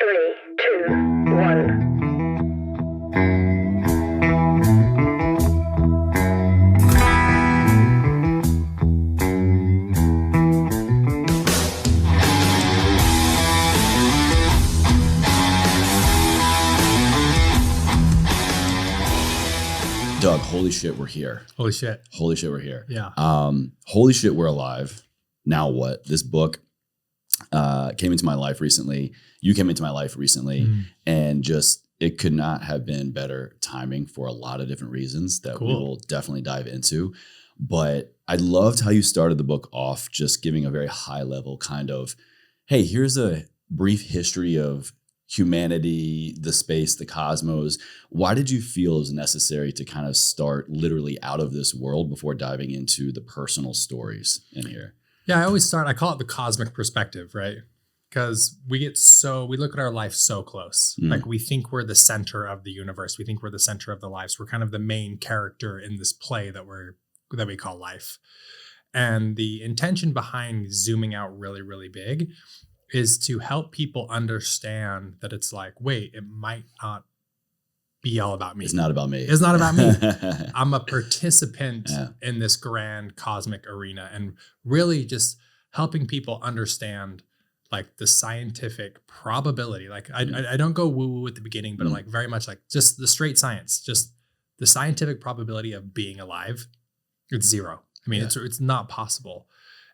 3, 2, 1. Doug, holy shit, we're here. Holy shit. Holy shit, we're here. Yeah. Holy shit, we're alive. Now what? This book came into my life recently. You came into my life recently, and just it could not have been better timing for a lot of different reasons that we will definitely dive into. But I loved how you started the book off just giving a very high level kind of, hey, here's a brief history of humanity, the space, the cosmos. Why did you feel it was necessary to kind of start literally out of this world before diving into the personal stories in here? Yeah, I call it the cosmic perspective, right? Because we look at our life so close. Like we think we're the center of the universe. We think we're the center of the lives. We're kind of the main character in this play that we call life. And the intention behind zooming out really, really big is to help people understand that it's like, wait, it might not be all about me. It's not about me. It's not about me. I'm a participant in this grand cosmic arena, and really just helping people understand like the scientific probability. Like I don't go woo-woo at the beginning, but like very much like just the straight science, just the scientific probability of being alive. It's zero. I mean, it's not possible.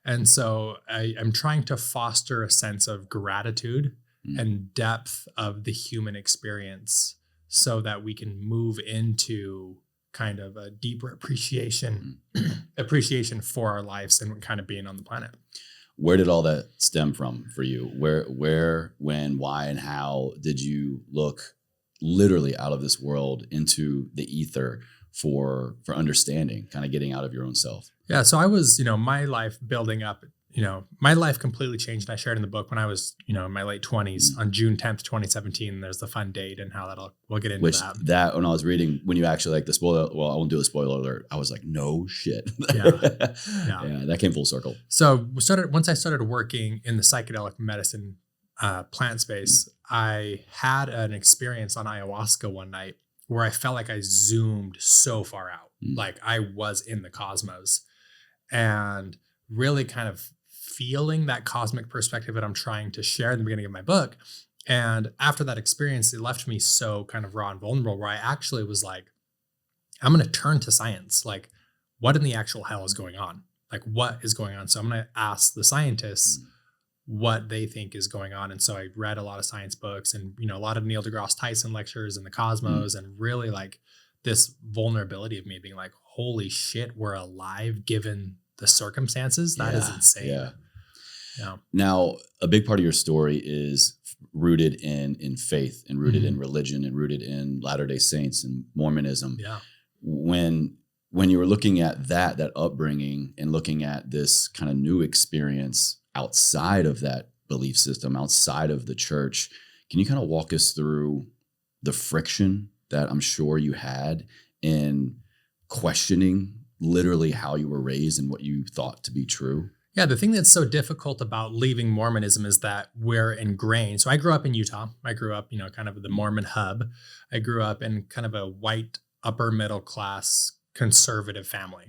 And so I'm trying to foster a sense of gratitude and depth of the human experience so that we can move into kind of a deeper appreciation for our lives and kind of being on the planet. Where did all that stem from for you? Where, when, why, and how did you look literally out of this world into the ether for understanding, kind of getting out of your own self? Yeah. So I was, my life building up, my life completely changed. And I shared in the book when I was, in my late 20s on June 10th, 2017, there's the fun date and how we'll get into that. When I was reading, when you actually like the spoiler, well, I won't do a spoiler alert. I was like, no shit. Yeah. That came full circle. So once I started working in the psychedelic medicine plant space, I had an experience on ayahuasca one night where I felt like I zoomed so far out, like I was in the cosmos, and really kind of feeling that cosmic perspective that I'm trying to share in the beginning of my book. And after that experience, it left me so kind of raw and vulnerable where I actually was like, I'm going to turn to science. Like, what in the actual hell is going on? Like, what is going on? So I'm going to ask the scientists what they think is going on. And so I read a lot of science books and, a lot of Neil deGrasse Tyson lectures in the cosmos, and really like this vulnerability of me being like, holy shit, we're alive given the circumstances. That is insane. Yeah. Now, a big part of your story is rooted in faith and rooted in religion and rooted in Latter-day Saints and Mormonism. Yeah. When you were looking at that upbringing and looking at this kind of new experience outside of that belief system, outside of the church, can you kind of walk us through the friction that I'm sure you had in questioning literally how you were raised and what you thought to be true? Yeah, the thing that's so difficult about leaving Mormonism is that we're ingrained. So I grew up in Utah. I grew up, kind of the Mormon hub. I grew up in kind of a white, upper middle class, conservative family.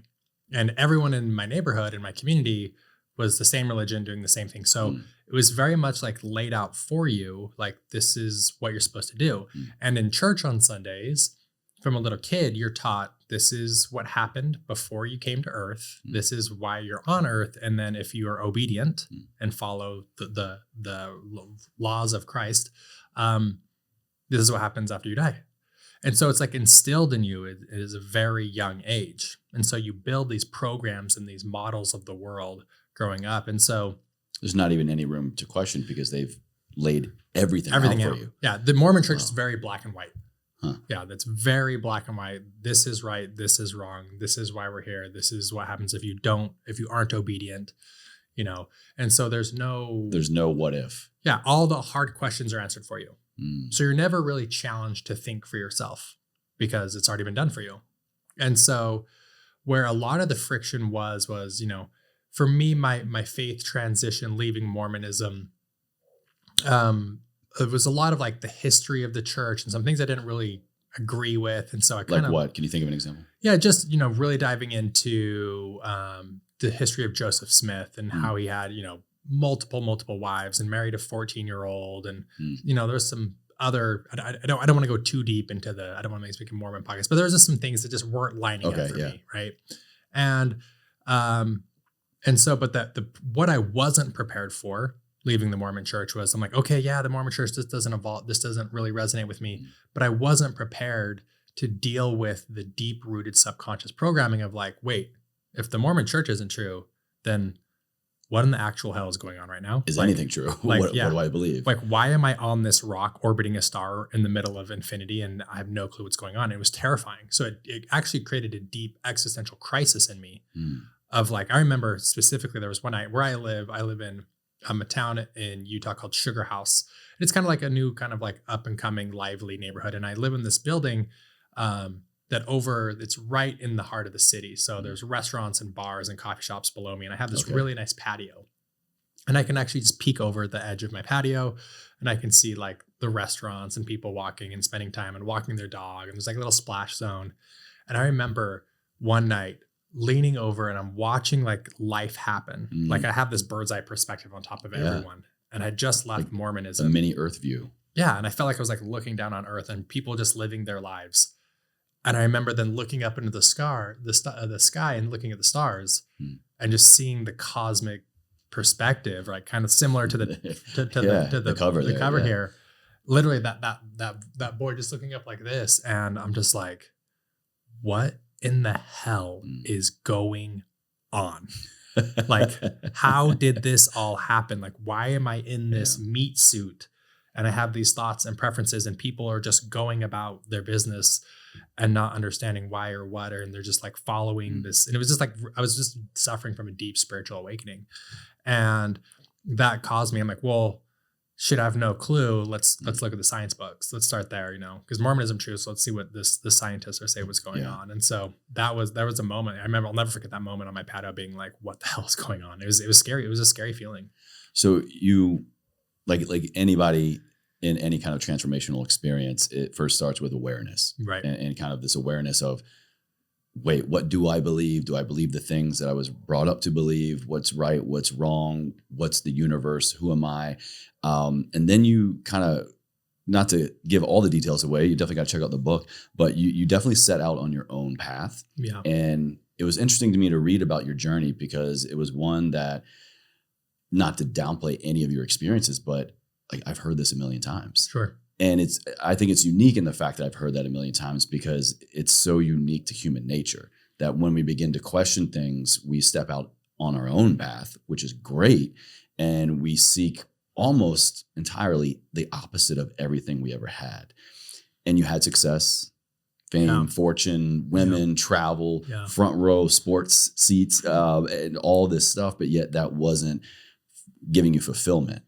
And everyone in my neighborhood, in my community, was the same religion, doing the same thing. So it was very much like laid out for you, like this is what you're supposed to do. And in church on Sundays, from a little kid, you're taught this is what happened before you came to earth. This is why you're on earth. And then if you are obedient and follow the laws of Christ, this is what happens after you die. And so it's like instilled in you at a very young age. And so you build these programs and these models of the world growing up. And so there's not even any room to question because they've laid everything out for you. Yeah. The Mormon church is very black and white. Huh. Yeah. That's very black and white. This is right. This is wrong. This is why we're here. This is what happens if you aren't obedient, and so there's no what if. Yeah. All the hard questions are answered for you. So you're never really challenged to think for yourself because it's already been done for you. And so where a lot of the friction was, for me, my faith transition, leaving Mormonism, it was a lot of like the history of the church and some things I didn't really agree with. And so I kind Like of, what? Can you think of an example? yeah, just, really diving into the history of Joseph Smith and how he had, multiple wives and married a 14-year-old. And, there's some other, I don't want to go too deep into I don't want to make speaking Mormon podcasts, but there's just some things that just weren't lining up for me. Right. And so, but what I wasn't prepared for leaving the Mormon church was I'm like, okay, yeah, the Mormon church, this doesn't really resonate with me, but I wasn't prepared to deal with the deep rooted subconscious programming of like, wait, if the Mormon church isn't true, then what in the actual hell is going on right now? Is anything true? What do I believe? Like, why am I on this rock orbiting a star in the middle of infinity and I have no clue what's going on? It was terrifying. So it actually created a deep existential crisis in me of like, I remember specifically there was one night where I live in a town in Utah called Sugar House. And it's kind of like a new kind of like up and coming lively neighborhood. And I live in this building it's right in the heart of the city. So there's restaurants and bars and coffee shops below me. And I have this really nice patio. And I can actually just peek over the edge of my patio and I can see like the restaurants and people walking and spending time and walking their dog. And there's like a little splash zone. And I remember one night leaning over and I'm watching like life happen. Like I have this bird's eye perspective on top of everyone. And I just left like Mormonism. A mini earth view. Yeah. And I felt like I was like looking down on earth and people just living their lives. And I remember then looking up into the sky and looking at the stars and just seeing the cosmic perspective, right? Kind of similar to the cover here. Literally that boy just looking up like this. And I'm just like, what in the hell is going on? Like, how did this all happen? Like, why am I in this meat suit? And I have these thoughts and preferences and people are just going about their business and not understanding why or what, and they're just like following this. And it was just like, I was just suffering from a deep spiritual awakening. And that caused me, I'm like, well, shit, I have no clue. Let's look at the science books. Let's start there, because Mormonism true. So let's see what the scientists are saying what's going on. And so there was a moment. I remember, I'll never forget that moment on my patio being like, what the hell is going on? It was scary. It was a scary feeling. So you like anybody in any kind of transformational experience, it first starts with awareness, right? And kind of this awareness of, wait, what do I believe? Do I believe the things that I was brought up to believe? What's right? What's wrong? What's the universe? Who am I? And then you kind of, not to give all the details away, you definitely got to check out the book, but you definitely set out on your own path. Yeah. And it was interesting to me to read about your journey because it was one that, not to downplay any of your experiences, but like I've heard this a million times. Sure. And I think it's unique in the fact that I've heard that a million times because it's so unique to human nature that when we begin to question things, we step out on our own path, which is great. And we seek almost entirely the opposite of everything we ever had. And you had success, fame, fortune, women, travel, front row, sports seats, and all this stuff. But yet that wasn't giving you fulfillment.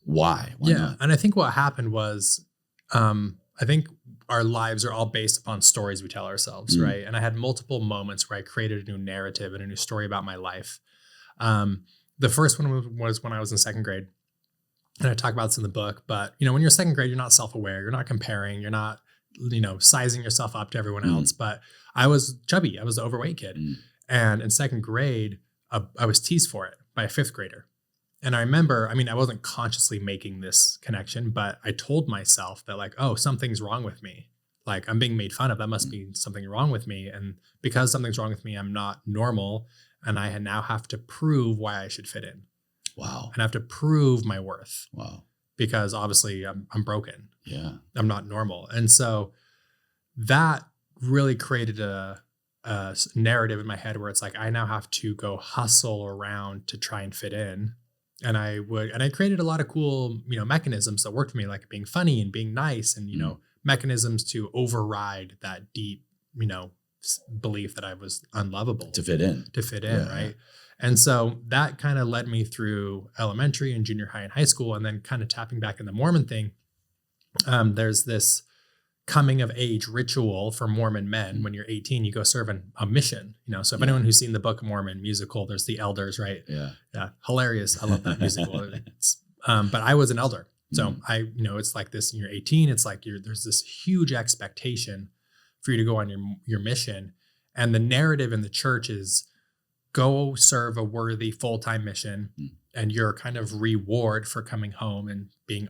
Why not? And I think what happened was, I think our lives are all based upon stories we tell ourselves, right? And I had multiple moments where I created a new narrative and a new story about my life. The first one was when I was in second grade. And I talk about this in the book, but when you're second grade, you're not self-aware, you're not comparing, you're not, sizing yourself up to everyone else. But I was chubby, I was the overweight kid. And in second grade, I was teased for it by a fifth grader. And I remember, I wasn't consciously making this connection, but I told myself that like, oh, something's wrong with me. Like I'm being made fun of. That must be something wrong with me. And because something's wrong with me, I'm not normal. And I now have to prove why I should fit in. Wow. And I have to prove my worth. Wow. Because obviously I'm broken. Yeah. I'm not normal. And so that really created a narrative in my head where it's like, I now have to go hustle around to try and fit in. And I created a lot of cool, mechanisms that worked for me, like being funny and being nice and, mechanisms to override that deep, belief that I was unlovable. To fit in. Right? And so that kind of led me through elementary and junior high and high school. And then kind of tapping back in the Mormon thing, there's this coming of age ritual for Mormon men. When you're 18, you go serve a mission, so if anyone who's seen the Book of Mormon musical, there's the elders, right? Yeah. Hilarious. I love that musical. But I was an elder So it's like this, you're 18, it's like there's this huge expectation for you to go on your mission. And the narrative in the church is go serve a worthy full-time mission. And your kind of reward for coming home and being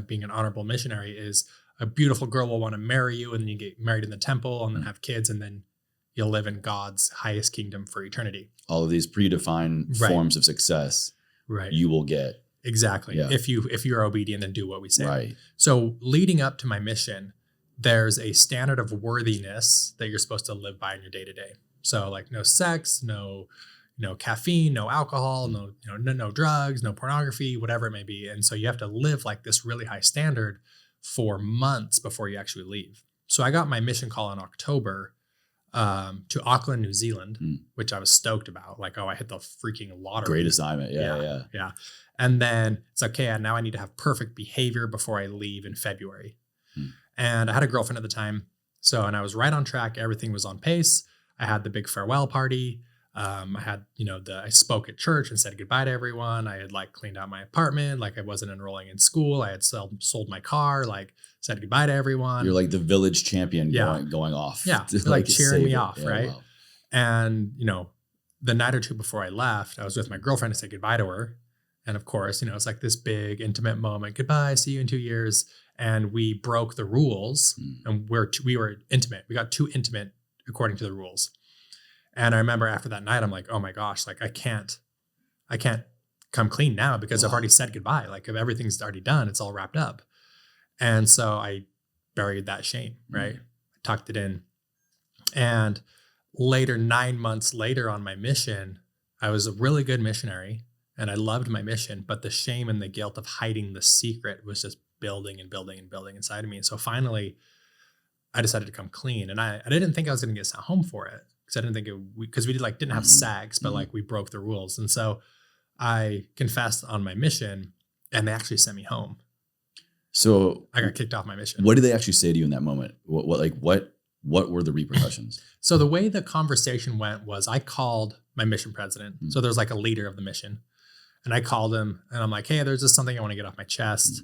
being an honorable missionary is a beautiful girl will want to marry you, and then you get married in the temple and then have kids, and then you'll live in God's highest kingdom for eternity. All of these predefined forms of success, you will get. Exactly. Yeah. If you're obedient and do what we say. Right. So leading up to my mission, there's a standard of worthiness that you're supposed to live by in your day to day. So like no sex, no caffeine, no alcohol, no drugs, no pornography, whatever it may be. And so you have to live like this really high standard for months before you actually leave. So I got my mission call in October to Auckland, New Zealand, which I was stoked about. Like, I hit the freaking lottery. Great assignment. Yeah. And then it's okay. Now I need to have perfect behavior before I leave in February. And I had a girlfriend at the time. And I was right on track. Everything was on pace. I had the big farewell party. I had, I spoke at church and said goodbye to everyone. I had cleaned out my apartment. I wasn't enrolling in school. I had sold my car, said goodbye to everyone. You're like the village champion going off. Yeah. Cheering me off. Right. Wow. And, the night or two before I left, I was with my girlfriend to say goodbye to her. And of course, it's like this big intimate moment. Goodbye. See you in 2 years. And we broke the rules and we were intimate. We got too intimate according to the rules. And I remember after that night, I'm like, oh my gosh, I can't come clean now because I've already said goodbye. If everything's already done, it's all wrapped up. And so I buried that shame, right? I tucked it in. And later, 9 months later on my mission, I was a really good missionary and I loved my mission, but the shame and the guilt of hiding the secret was just building and building and building inside of me. And so finally I decided to come clean, and I didn't think I was going to get sent home for it. I didn't think because we didn't have sex, but we broke the rules. And so I confessed on my mission and they actually sent me home. So I got kicked off my mission. What did they actually say to you in that moment? What were the repercussions? So the way the conversation went was I called my mission president. So there's a leader of the mission, and I called him and I'm like, hey, there's just something I want to get off my chest.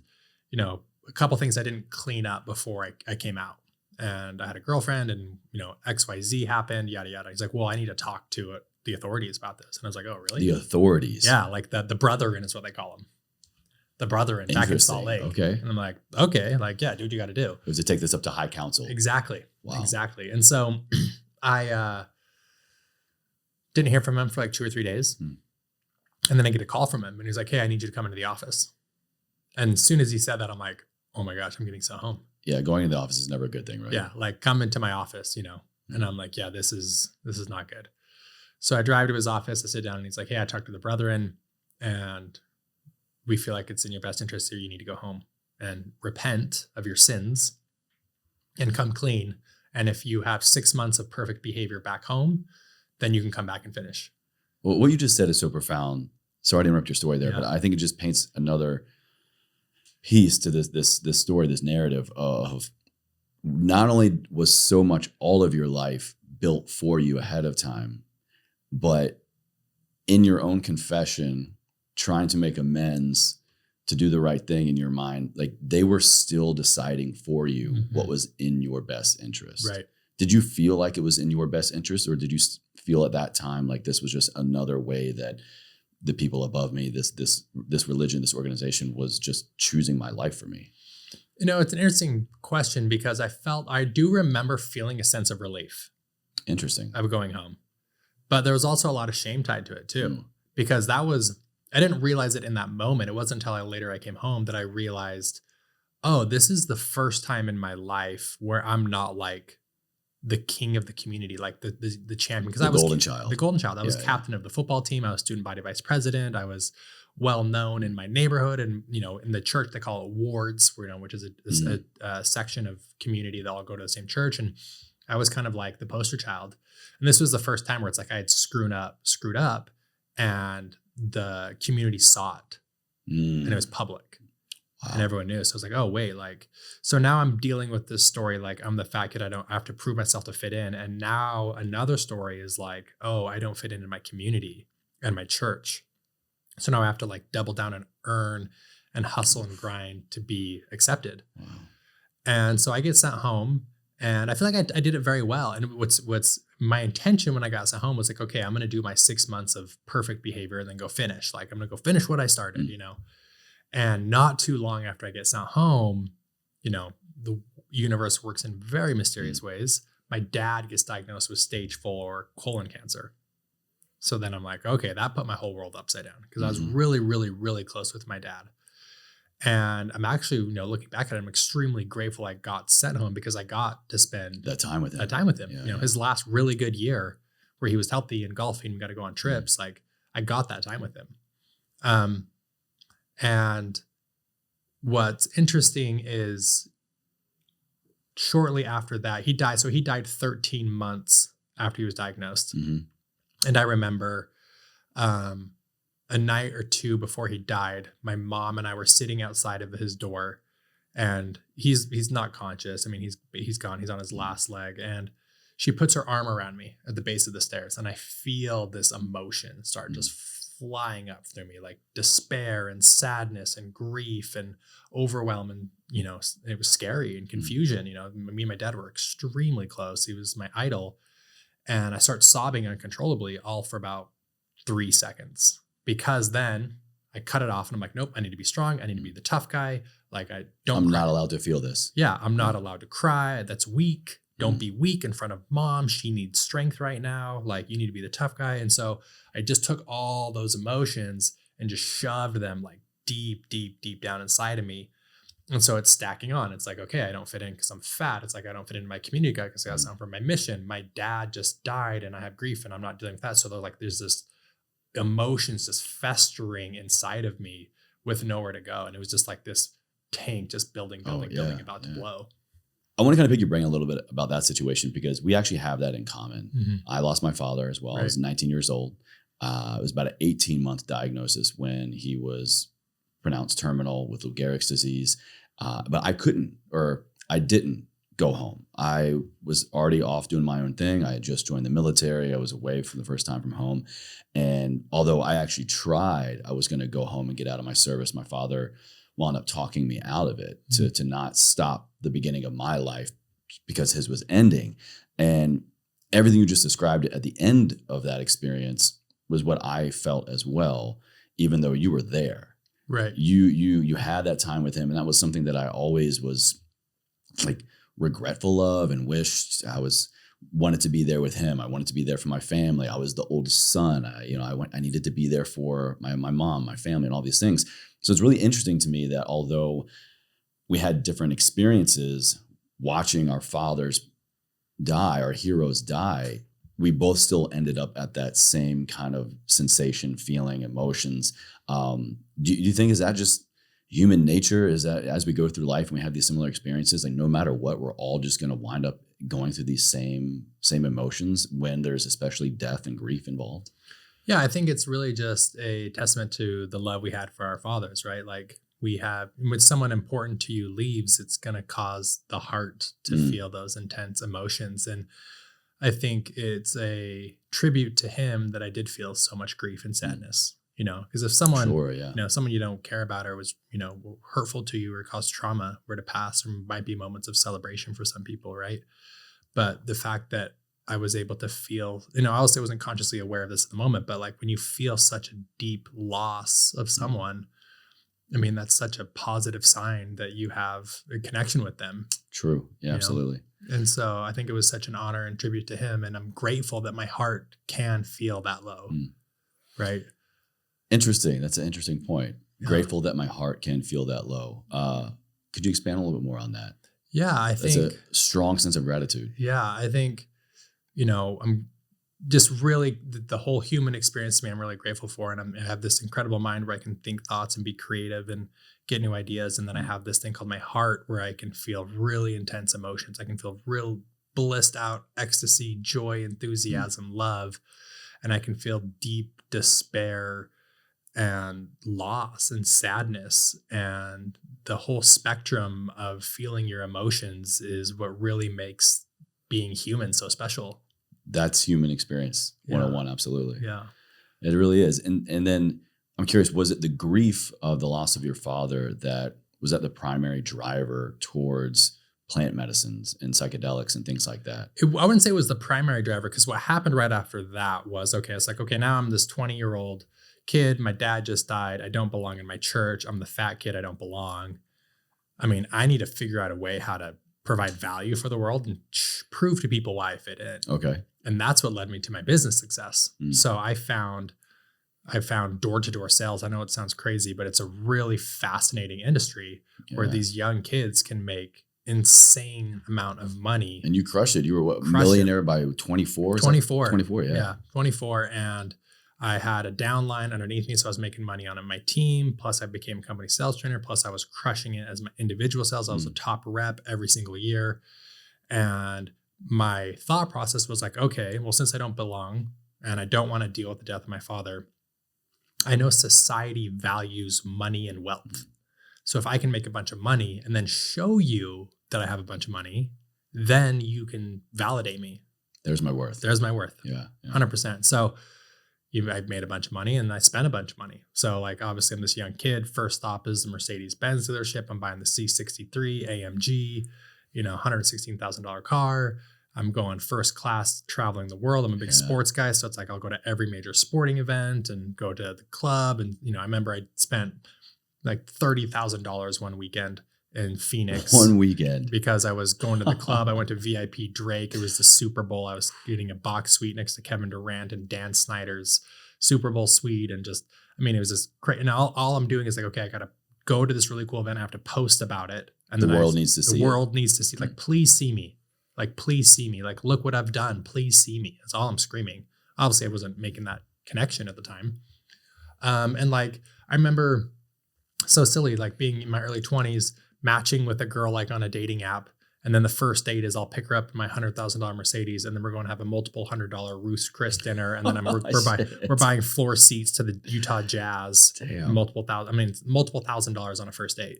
A couple things I didn't clean up before I came out. And I had a girlfriend and, XYZ happened, yada, yada. He's like, well, I need to talk to the authorities about this. And I was like, oh, really? The authorities? Yeah. The brethren is what they call them. The brethren back in Salt Lake. Okay. And I'm like, okay. Yeah, do what you got to do. It was to take this up to high council. Exactly. Wow. Exactly. And so I didn't hear from him for 2 or 3 days. And then I get a call from him and he's like, hey, I need you to come into the office. And as soon as he said that, I'm like, oh my gosh, I'm getting sent home. Yeah, going into the office is never a good thing, right? Yeah, come into my office, and I'm like, yeah, this is not good. So I drive to his office, I sit down and he's like, hey, I talked to the brethren and we feel like it's in your best interest here. You need to go home and repent of your sins and come clean. And if you have 6 months of perfect behavior back home, then you can come back and finish. Well, what you just said is so profound. Sorry to interrupt your story there, but I think it just paints another piece to this story, this narrative of not only was so much all of your life built for you ahead of time, but in your own confession, trying to make amends to do the right thing in your mind, they were still deciding for you what was in your best interest. Right. Did you feel like it was in your best interest, or did you feel at that time like this was just another way that the people above me, this religion, this organization was just choosing my life for me? It's an interesting question because I do remember feeling a sense of relief. Interesting. Of going home. But there was also a lot of shame tied to it too, because I didn't realize it in that moment. It wasn't until later I came home that I realized, oh, this is the first time in my life where I'm not the king of the community, the champion. Because I was the golden child. I was captain of the football team. I was student body vice president. I was well known in my neighborhood, and in the church they call it wards, which is a section of community that all go to the same church. And I was kind of like the poster child. And this was the first time where it's I had screwed up, and the community saw it, and it was public. Wow. And everyone knew. So I was like, oh, wait, so now I'm dealing with this story. I'm the fat kid. I have to prove myself to fit in. And now another story is oh, I don't fit in my community and my church. So now I have to double down and earn and hustle and grind to be accepted. Wow. And so I get sent home, and I feel like I did it very well. And what's my intention when I got sent home was like, okay, I'm going to do my 6 months of perfect behavior and then go finish. Like, I'm going to go finish what I started, And not too long after I get sent home, the universe works in very mysterious ways. My dad gets diagnosed with stage 4 colon cancer. So then I'm like, okay, that put my whole world upside down, because I was really, really, really close with my dad. And I'm actually, looking back at it, I'm extremely grateful I got sent home, because I got to spend that time with him. Yeah, his last really good year where he was healthy and golfing and got to go on trips. Like, I got that time with him. And what's interesting is shortly after that, he died. So he died 13 months after he was diagnosed. And I remember a night or two before he died, my mom and I were sitting outside of his door, and he's not conscious. I mean, he's gone. He's on his last leg. And she puts her arm around me at the base of the stairs, and I feel this emotion start just flying up through me, like despair and sadness and grief and overwhelm. And, it was scary and confusion. Me and my dad were extremely close. He was my idol. And I start sobbing uncontrollably, all for about 3 seconds. Because then I cut it off and I'm like, nope, I need to be strong. I need to be the tough guy. Like, I'm not allowed to feel this. Yeah, I'm not allowed to cry. That's weak. Don't be weak in front of mom. She needs strength right now. Like, you need to be the tough guy. And so I just took all those emotions and just shoved them like deep, deep, deep down inside of me. And so it's stacking on. It's like, okay, I don't fit in because I'm fat. It's like, I don't fit into my community because I got something for my mission. My dad just died and I have grief and I'm not dealing with that. So they're like, there's this emotions just festering inside of me with nowhere to go. And it was just like this tank just building, about to blow. I want to kind of pick your brain a little bit about that situation, because we actually have that in common. I lost my father as well. Right. I was 19 years old. It was about an 18-month diagnosis when he was pronounced terminal with Lou Gehrig's disease. But I didn't go home. I was already off doing my own thing. I had just joined the military. I was away for the first time from home. And although I actually tried, I was going to go home and get out of my service, my father wound up talking me out of it to not stop the beginning of my life, because his was ending. And everything you just described at the end of that experience was what I felt as well, even though you were there. Right. You had that time with him. And that was something that I always was like regretful of and wished I wanted to be there with him. I wanted to be there for my family. I was the oldest son. I needed to be there for my mom, my family, and all these things. So it's really interesting to me that although we had different experiences watching our fathers die, our heroes die, we both still ended up at that same kind of sensation, feeling, emotions. Do you think, is that just human nature? Is that as we go through life and we have these similar experiences, like no matter what, we're all just going to wind up going through these same emotions when there's especially death and grief involved? Yeah, I think it's really just a testament to the love we had for our fathers, right? Like, when someone important to you leaves, it's going to cause the heart to feel those intense emotions. And I think it's a tribute to him that I did feel so much grief and sadness, because if someone, someone you don't care about or was, hurtful to you or caused trauma were to pass, there might be moments of celebration for some people, right? But the fact that I was able to feel, I also wasn't consciously aware of this at the moment, but like when you feel such a deep loss of someone, I mean, that's such a positive sign that you have a connection with them. True. Yeah, absolutely. And so I think it was such an honor and tribute to him. And I'm grateful that my heart can feel that low. Right. Interesting. That's an interesting point. Yeah. Grateful that my heart can feel that low. Could you expand a little bit more on that? Yeah, I think that's a strong sense of gratitude. Yeah, I think, I'm just really the whole human experience to me, I'm really grateful for. And I have this incredible mind where I can think thoughts and be creative and get new ideas. And then I have this thing called my heart where I can feel really intense emotions. I can feel real blissed out ecstasy, joy, enthusiasm, love. And I can feel deep despair and loss and sadness. And the whole spectrum of feeling your emotions is what really makes being human so special. That's human experience 101. Absolutely. Yeah. It really is. And then I'm curious, was it the grief of the loss of your father that was that the primary driver towards plant medicines and psychedelics and things like that? I wouldn't say it was the primary driver, because what happened right after that was, okay, it's like, okay, now I'm this 20-year-old kid. My dad just died. I don't belong in my church. I'm the fat kid. I don't belong. I mean, I need to figure out a way how to provide value for the world and prove to people why I fit in. Okay. And that's what led me to my business success. So I found door-to-door sales. I know it sounds crazy, but it's a really fascinating industry where these young kids can make insane amount of money. And you crushed it. You were what, millionaire by 24? 24. 24, yeah. Yeah, 24. And I had a downline underneath me, so I was making money on my team. Plus, I became a company sales trainer. Plus, I was crushing it as my individual sales. I was a top rep every single year. And my thought process was like, okay, well, since I don't belong and I don't want to deal with the death of my father, I know society values money and wealth. So if I can make a bunch of money and then show you that I have a bunch of money, then you can validate me. There's my worth. There's my worth. Yeah. 100%. So I've made a bunch of money and I spent a bunch of money. So like, obviously I'm this young kid. First stop is the Mercedes-Benz dealership. I'm buying the C63 AMG, $116,000 car. I'm going first class traveling the world. I'm a big sports guy. So it's like, I'll go to every major sporting event and go to the club. And, I remember I spent like $30,000 one weekend in Phoenix. One weekend. Because I was going to the club. I went to VIP Drake. It was the Super Bowl. I was getting a box suite next to Kevin Durant and Dan Snyder's Super Bowl suite. And just, it was just great. And all I'm doing is like, okay, I got to go to this really cool event. I have to post about it. And the world needs to see it. The world needs to see, like, please see me. Like, please see me. Like, look what I've done. Please see me. That's all I'm screaming. Obviously, I wasn't making that connection at the time. And like, I remember so silly, like being in my early 20s, matching with a girl like on a dating app. And then the first date is I'll pick her up in my $100,000 Mercedes, and then we're going to have a multiple $100 Ruth's Chris dinner. And then we're buying floor seats to the Utah Jazz. Damn. Multiple $1,000s on a first date.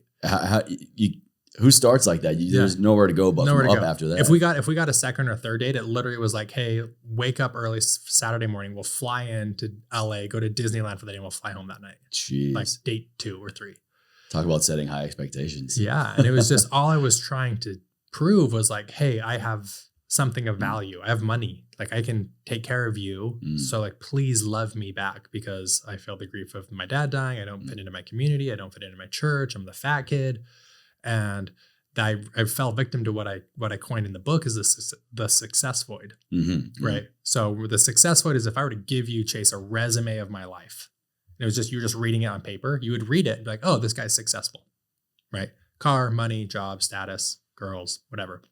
Who starts like that? There's nowhere to go but up after that. If we got a second or third date, it literally was like, hey, wake up early Saturday morning. We'll fly into LA, go to Disneyland for the day, and we'll fly home that night. Jeez. Like date 2 or 3. Talk about setting high expectations. Yeah. And it was just all I was trying to prove was like, hey, I have something of value. I have money. Like, I can take care of you. So like, please love me back, because I feel the grief of my dad dying. I don't fit into my community. I don't fit into my church. I'm the fat kid. And I fell victim to what I coined in the book is the success void, right? So the success void is if I were to give you, Chase, a resume of my life, and it was just, you're just reading it on paper, you would read it and be like, oh, this guy's successful, right? Car, money, job, status, girls, whatever.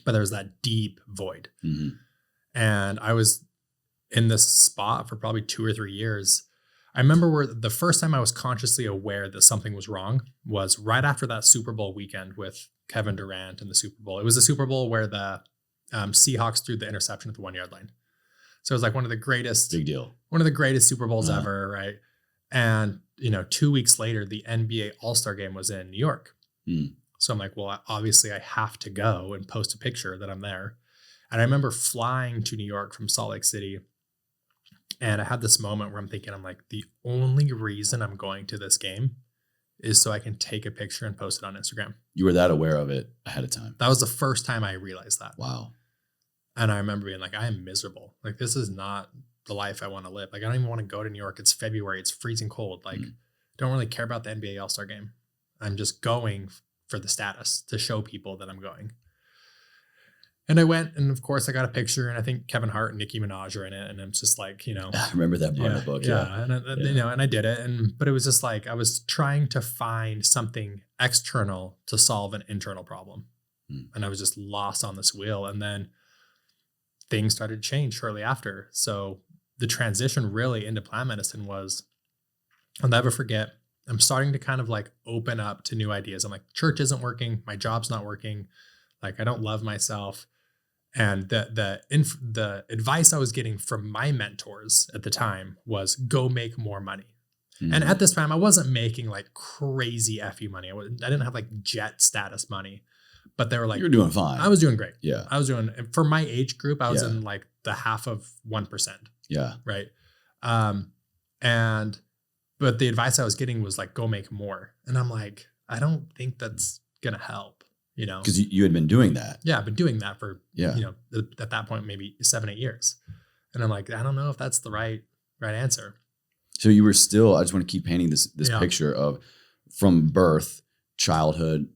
But there was that deep void. And I was in this spot for probably 2 or 3 years. I remember the first time I was consciously aware that something was wrong was right after that Super Bowl weekend with Kevin Durant and the Super Bowl. It was a Super Bowl where the Seahawks threw the interception at the 1-yard line. So it was like one of the greatest, big deal, one of the greatest Super Bowls ever, right? And 2 weeks later, the NBA AllStar Game was in New York. So I'm like, well, obviously I have to go and post a picture that I'm there. And I remember flying to New York from Salt Lake City. And I had this moment where I'm like, the only reason I'm going to this game is so I can take a picture and post it on Instagram. You were that aware of it ahead of time. That was the first time I realized that. Wow. And I remember being like, I am miserable. Like, this is not the life I want to live. Like, I don't even want to go to New York. It's February. It's freezing cold. Like, don't really care about the NBA AllStar Game. I'm just going for the status to show people that I'm going. And I went, and of course I got a picture, and I think Kevin Hart and Nicki Minaj are in it. And I'm just like, I remember that part of the book. Yeah. And I did it. But it was just like, I was trying to find something external to solve an internal problem. And I was just lost on this wheel. And then things started to change shortly after. So the transition really into plant medicine was, I'll never forget, I'm starting to kind of like open up to new ideas. I'm like, church isn't working. My job's not working. Like, I don't love myself. And the advice I was getting from my mentors at the time was go make more money. And at this time, I wasn't making like crazy FU money. I didn't have like jet status money, but they were like, you're doing fine. I was doing great. Yeah. I was doing, for my age group, I was in like the half of 1%. Yeah. Right. And But the advice I was getting was like, go make more. And I'm like, I don't think that's going to help, you know? Because you had been doing that. Yeah, I've been doing that for, Yeah. you know, at that point, maybe 7-8 years. And I'm like, I don't know if that's the right answer. So you were still, I just want to keep painting this Yeah. picture of from birth, childhood,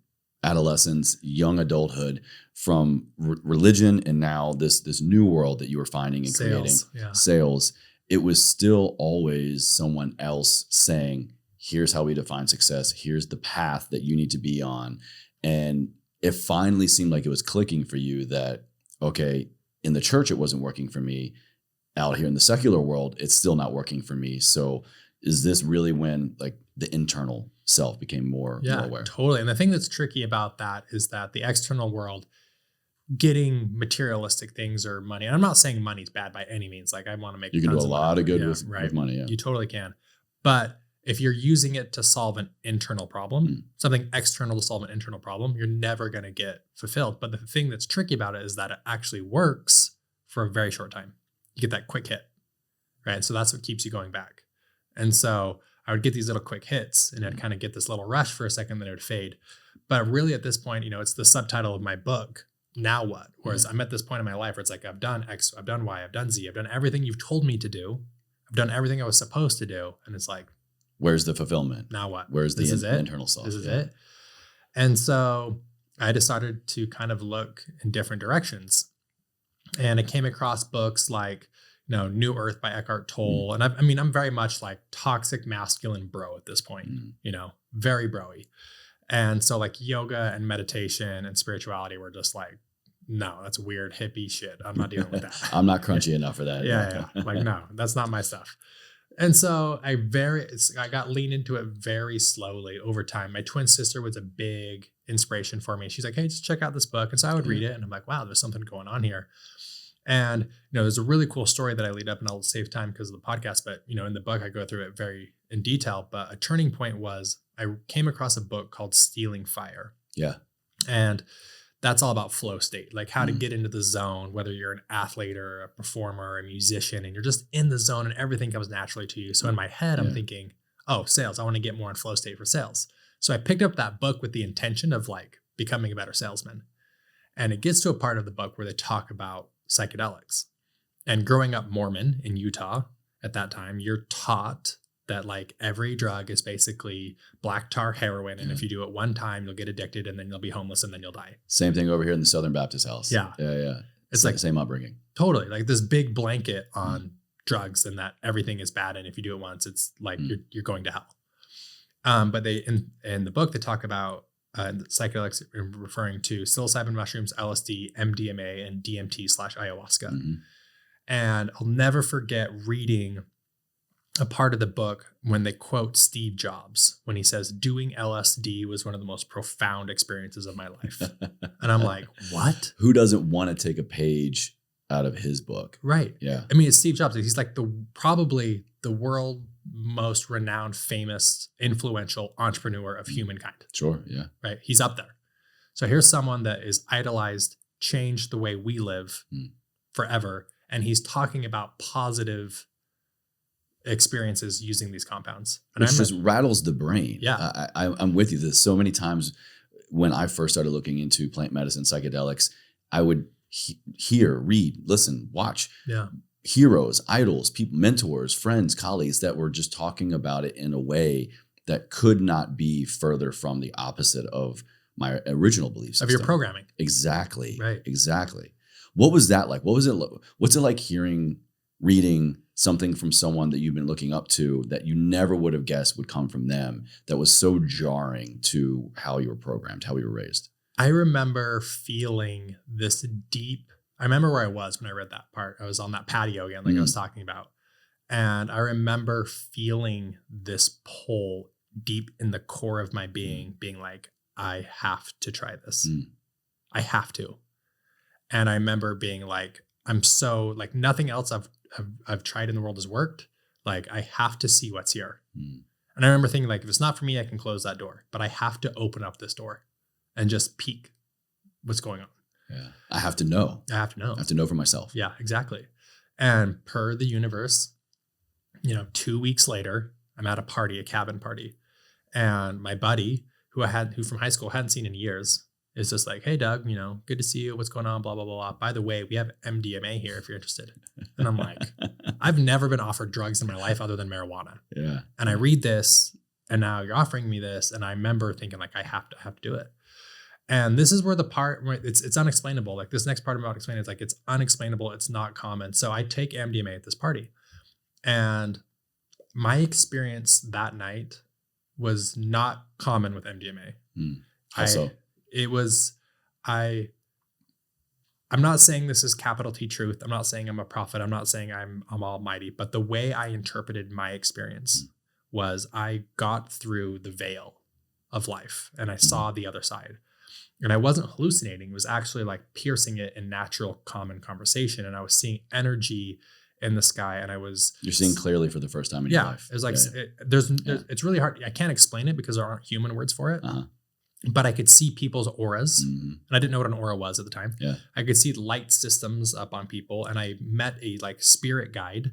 adolescence, young adulthood, from religion, and now this new world that you were finding and creating, sales. It was still always someone else saying, here's how we define success. Here's the path that you need to be on. And it finally seemed like it was clicking for you that, okay, in the church, it wasn't working for me. Out here in the secular world, it's still not working for me. So is this really when like the internal self became more aware? Totally. And the thing that's tricky about that is that the external world, getting materialistic things or money, and I'm not saying money's bad by any means. Like I want to make you can do a lot of good with money. Yeah. You totally can. But if you're using it to solve an internal problem, something external to solve an internal problem, you're never going to get fulfilled. But the thing that's tricky about it is that it actually works for a very short time. You get that quick hit, right? So that's what keeps you going back. And so I would get these little quick hits and I'd kind of get this little rush for a second, then it would fade. But really at this point, you know, it's the subtitle of my book, Now What? Whereas I'm at this point in my life where it's like, I've done X, I've done Y, I've done Z, I've done everything you've told me to do. I've done everything I was supposed to do. And it's like, where's the fulfillment? Now what? Where's the internal self? This is it. And so I decided to kind of look in different directions. And I came across books like, you know, New Earth by Eckhart Tolle. And I'm very much like toxic masculine bro at this point, you know, very bro-y. And so like yoga and meditation and spirituality were just like, no, that's weird hippie shit. I'm not dealing with that. I'm not crunchy enough for that. Yeah. Like, no, that's not my stuff. And so I got leaned into it very slowly over time. My twin sister was a big inspiration for me. She's like, hey, just check out this book. And so I would read it and I'm like, wow, there's something going on here. And, you know, there's a really cool story that I lead up, and I'll save time because of the podcast. But, you know, in the book, I go through it very in detail. But a turning point was I came across a book called Stealing Fire. Yeah. And that's all about flow state, like how to get into the zone, whether you're an athlete or a performer or a musician, and you're just in the zone and everything comes naturally to you. So in my head, I'm thinking, oh, sales, I want to get more in flow state for sales. So I picked up that book with the intention of like becoming a better salesman. And it gets to a part of the book where they talk about psychedelics. And growing up Mormon in Utah at that time, you're taught that like every drug is basically black tar heroin. And if you do it one time, you'll get addicted and then you'll be homeless and then you'll die. Same thing over here in the Southern Baptist House. Yeah. It's like same upbringing. Totally. Like this big blanket on drugs and that everything is bad. And if you do it once, it's like you're going to hell. But they, in the book, they talk about psychedelics referring to psilocybin mushrooms, LSD, MDMA, and DMT/ayahuasca. And I'll never forget reading a part of the book when they quote Steve Jobs, when he says, doing LSD was one of the most profound experiences of my life. And I'm like, what? Who doesn't want to take a page out of his book? Right. Yeah. I mean, it's Steve Jobs. He's like probably the world most renowned, famous, influential entrepreneur of humankind. Sure. Yeah. Right. He's up there. So here's someone that is idolized, changed the way we live forever. And he's talking about positive experiences using these compounds. And which just rattles the brain. Yeah. I'm with you. There's so many times when I first started looking into plant medicine, psychedelics, I would hear, read, listen, watch. Yeah. Heroes, idols, people, mentors, friends, colleagues that were just talking about it in a way that could not be further from the opposite of my original beliefs of your programming. Exactly. Right. Exactly. What was that like? What's it like reading something from someone that you've been looking up to that you never would have guessed would come from them, that was so jarring to how you were programmed, how you were raised? I remember feeling this deep, I remember where I was when I read that part. I was on that patio again, like I was talking about. And I remember feeling this pull deep in the core of my being like, I have to try this. I have to. And I remember being like, I'm so like nothing else I've tried in the world has worked. Like I have to see what's here. And I remember thinking like, if it's not for me, I can close that door, but I have to open up this door and just peek what's going on. Yeah. I have to know. I have to know. I have to know for myself. Yeah, exactly. And per the universe, 2 weeks later, I'm at a party, a cabin party. And my buddy who from high school hadn't seen in years is just like, hey, Doug, good to see you. What's going on? Blah, blah, blah, blah. By the way, we have MDMA here if you're interested. And I'm like, I've never been offered drugs in my life other than marijuana. Yeah. And I read this and now you're offering me this. And I remember thinking like, I have to do it. And this is where the part where it's unexplainable. Like this next part I'm about to explain is like, it's unexplainable. It's not common. So I take MDMA at this party, and my experience that night was not common with MDMA. How so? I'm not saying this is capital T truth. I'm not saying I'm a prophet. I'm not saying I'm almighty, but the way I interpreted my experience was I got through the veil of life and I saw the other side. And I wasn't hallucinating. It was actually like piercing it in natural common conversation. And I was seeing energy in the sky, and you're seeing clearly for the first time in your life. It was like, it's really hard. I can't explain it because there aren't human words for it, but I could see people's auras, and I didn't know what an aura was at the time. Yeah. I could see light systems up on people, and I met a like spirit guide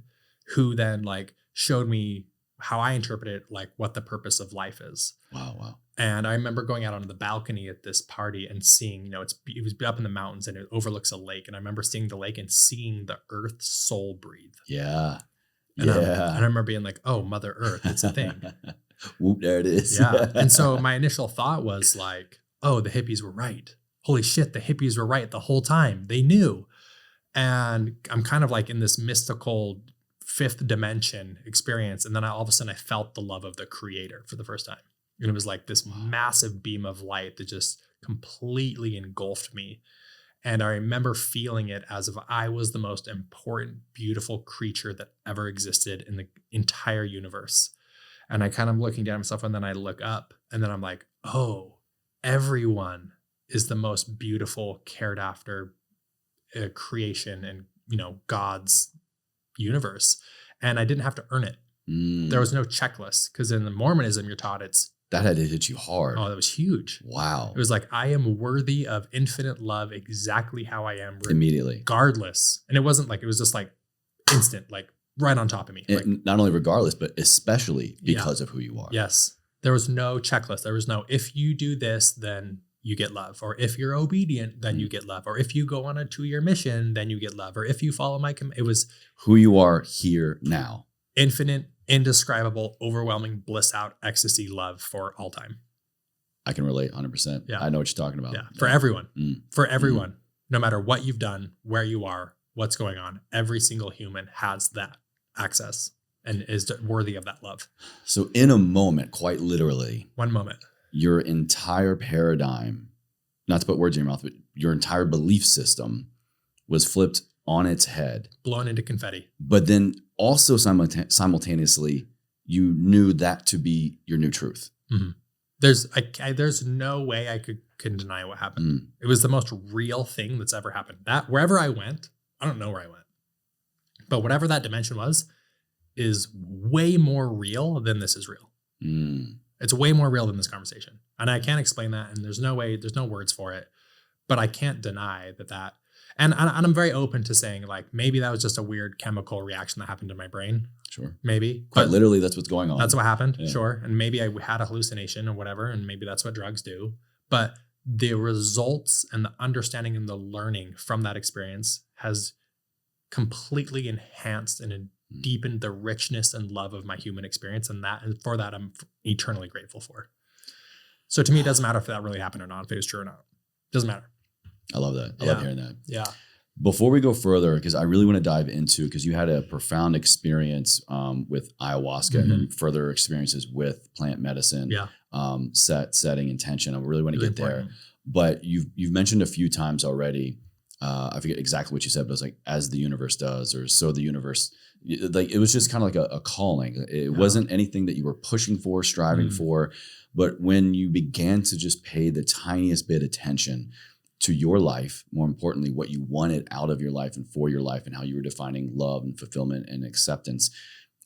who then like showed me how I interpreted like what the purpose of life is. Wow. And I remember going out onto the balcony at this party and seeing, it was up in the mountains and it overlooks a lake. And I remember seeing the lake and seeing the earth soul breathe. Yeah. And I remember being like, oh, Mother Earth, it's a thing. Whoop, there it is. Yeah. And so my initial thought was like, oh, the hippies were right. Holy shit, the hippies were right the whole time. They knew. And I'm kind of like in this mystical fifth dimension experience. And then all of a sudden I felt the love of the creator for the first time. And it was like this massive beam of light that just completely engulfed me. And I remember feeling it as if I was the most important, beautiful creature that ever existed in the entire universe. And I kind of looking down at myself, and then I look up, and then I'm like, oh, everyone is the most beautiful, cared after creation and, God's universe. And I didn't have to earn it. There was no checklist, because in the Mormonism, you're taught that had to hit you hard. Oh, that was huge. Wow. It was like, I am worthy of infinite love exactly how I am. Immediately. Regardless. And it wasn't like, it was just like instant, like right on top of me. Like, not only regardless, but especially because of who you are. Yes. There was no checklist. There was no, if you do this, then you get love. Or if you're obedient, then you get love. Or if you go on a 2-year mission, then you get love. Or if you follow my command. It was who you are here now. Infinite, indescribable, overwhelming bliss out ecstasy love for all time. I can relate 100%. Yeah. I know what you're talking about. Yeah. For everyone, for everyone, no matter what you've done, where you are, what's going on, every single human has that access and is worthy of that love. So in a moment, quite literally, one moment, your entire paradigm, not to put words in your mouth, but your entire belief system was flipped on its head, blown into confetti. But then also simultaneously, you knew that to be your new truth. Mm-hmm. There's no way I can deny what happened. It was the most real thing that's ever happened. That wherever I went, I don't know where I went, but whatever that dimension was, is way more real than this is real. It's way more real than this conversation, and I can't explain that. And there's no words for it, but I can't deny that. And I'm very open to saying like, maybe that was just a weird chemical reaction that happened in my brain. Sure. Maybe. Quite literally, that's what's going on. That's what happened. Yeah. Sure. And maybe I had a hallucination or whatever, and maybe that's what drugs do. But the results and the understanding and the learning from that experience has completely enhanced and deepened the richness and love of my human experience. And for that, I'm eternally grateful for. So to me, it doesn't matter if that really happened or not, if it was true or not. It doesn't matter. I love that. I love hearing that. Yeah. Before we go further, because I really want to dive into, because you had a profound experience with ayahuasca and then further experiences with plant medicine, setting intention. I really want to get there. But you've mentioned a few times already, I forget exactly what you said, but it was like, as the universe does, or so the universe, like it was just kind of like a calling. It wasn't anything that you were pushing for, striving for, but when you began to just pay the tiniest bit attention to your life, more importantly, what you wanted out of your life and for your life, and how you were defining love and fulfillment and acceptance,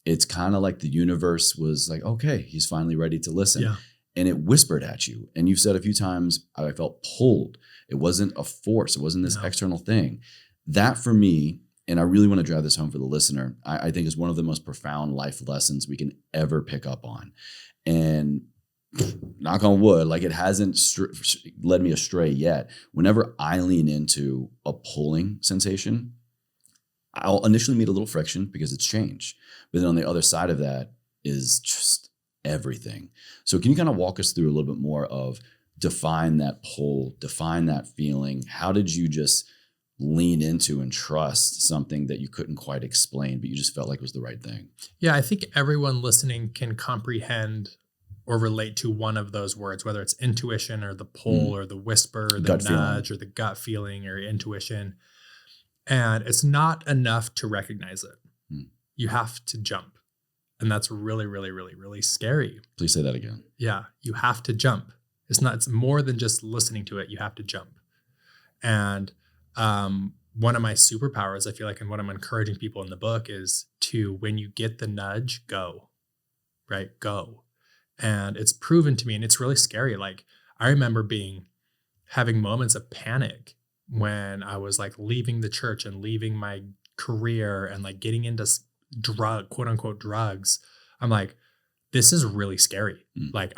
it's kind of like the universe was like, okay, he's finally ready to listen. Yeah. And it whispered at you. And you've said a few times, I felt pulled. It wasn't a force. It wasn't this external thing. That for me and I really want to drive this home for the listener, I think is one of the most profound life lessons we can ever pick up on. And knock on wood, like it hasn't led me astray yet. Whenever I lean into a pulling sensation, I'll initially meet a little friction because it's change. But then on the other side of that is just everything. So can you kind of walk us through a little bit more of define that pull, define that feeling? How did you just lean into and trust something that you couldn't quite explain, but you just felt like was the right thing? Yeah, I think everyone listening can comprehend or relate to one of those words, whether it's intuition or the pull or the whisper or the Gut nudge feeling. or the gut feeling or intuition. And it's not enough to recognize it. You have to jump. And that's really, really, really, really scary. Please say that again. Yeah, you have to jump. It's more than just listening to it. You have to jump. And one of my superpowers, I feel like, and what I'm encouraging people in the book is to, when you get the nudge, go, right? Go. And it's proven to me, and it's really scary. Like, I remember having moments of panic when I was like leaving the church and leaving my career and like getting into quote unquote drugs. I'm like, this is really scary. Like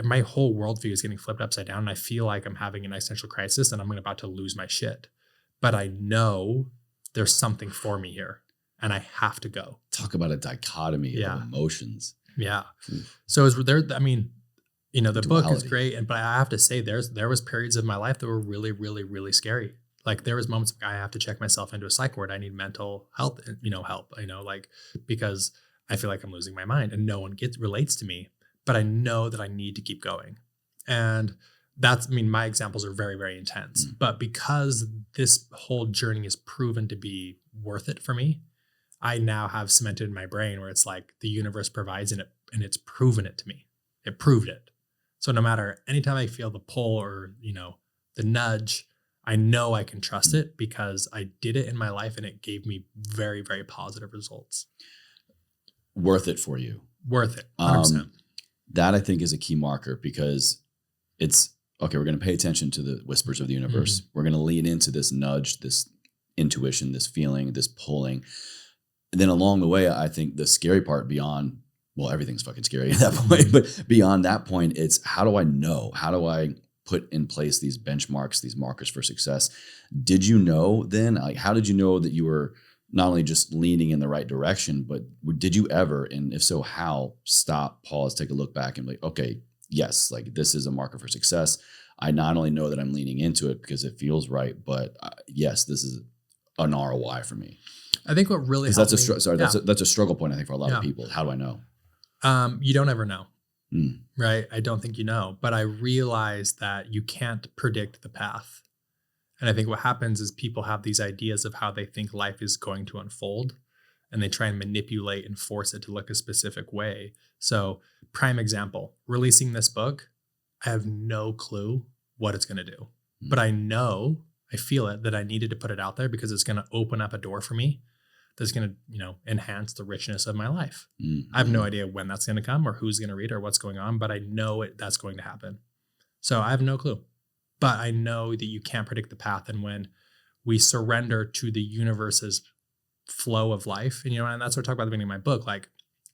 my whole worldview is getting flipped upside down. And I feel like I'm having an existential crisis and I'm about to lose my shit. But I know there's something for me here and I have to go. Talk about a dichotomy of emotions. Yeah. So I mean, you know, the Duality. book is great. But I have to say there was periods of my life that were really, really, really scary. Like there was moments I have to check myself into a psych ward. I need mental health, help, like, because I feel like I'm losing my mind and no one relates to me, but I know that I need to keep going. And my examples are very, very intense, but because this whole journey is proven to be worth it for me, I now have cemented in my brain where it's like the universe provides and it's proven it to me. It proved it. So no matter, anytime I feel the pull or, the nudge, I know I can trust it because I did it in my life and it gave me very, very positive results. Worth it for you. Worth it. 100%. That I think is a key marker because it's, okay, we're going to pay attention to the whispers of the universe. We're going to lean into this nudge, this intuition, this feeling, this pulling. And then along the way, I think the scary part beyond, well, everything's fucking scary at that point, but beyond that point, it's how do I know? How do I put in place these benchmarks, these markers for success? Did you know then? Like, how did you know that you were not only just leaning in the right direction, but did you ever, and if so, how, stop, pause, take a look back and be like, okay, yes, like this is a marker for success. I not only know that I'm leaning into it because it feels right, but yes, this is an ROI for me. I think what really helped that's a struggle point, I think, for a lot of people. How do I know? You don't ever know. Right? I don't think you know, but I realized that you can't predict the path. And I think what happens is people have these ideas of how they think life is going to unfold and they try and manipulate and force it to look a specific way. So prime example, releasing this book, I have no clue what it's going to do, but I feel it that I needed to put it out there because it's going to open up a door for me that's going to, enhance the richness of my life. I have no idea when that's going to come or who's going to read or what's going on, but I know that's going to happen. So I have no clue, but I know that you can't predict the path. And when we surrender to the universe's flow of life, and that's what I talk about at the beginning of my book, like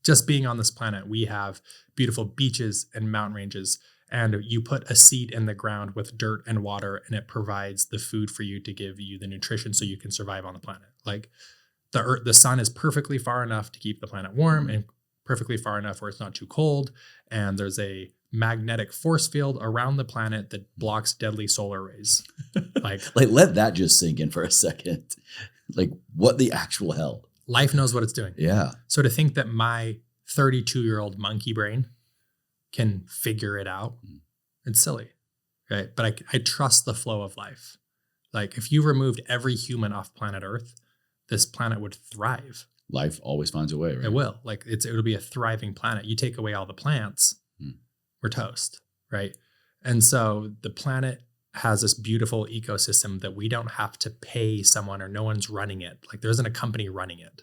just being on this planet, we have beautiful beaches and mountain ranges, and you put a seed in the ground with dirt and water, and it provides the food for you to give you the nutrition so you can survive on the planet. Like, the sun is perfectly far enough to keep the planet warm and perfectly far enough where it's not too cold. And there's a magnetic force field around the planet that blocks deadly solar rays. like let that just sink in for a second. Like, what the actual hell? Life knows what it's doing. Yeah. So to think that my 32-year-old monkey brain can figure it out, it's silly, right? But I trust the flow of life. Like, if you removed every human off planet Earth, this planet would thrive. Life always finds a way, right? It will. Like, it'll be a thriving planet. You take away all the plants, we're toast, right? And so the planet has this beautiful ecosystem that we don't have to pay someone, or no one's running it. Like, there isn't a company running it.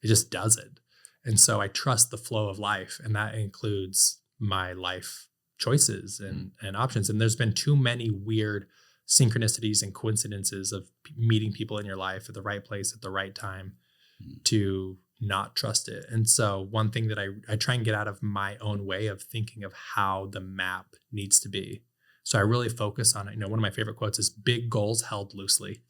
It just does it. And so I trust the flow of life, and that includes my life choices and options. And there's been too many weird synchronicities and coincidences of meeting people in your life at the right place at the right time to not trust it. And so one thing that I try and get out of my own way of thinking of how the map needs to be. So I really focus on it. One of my favorite quotes is big goals held loosely.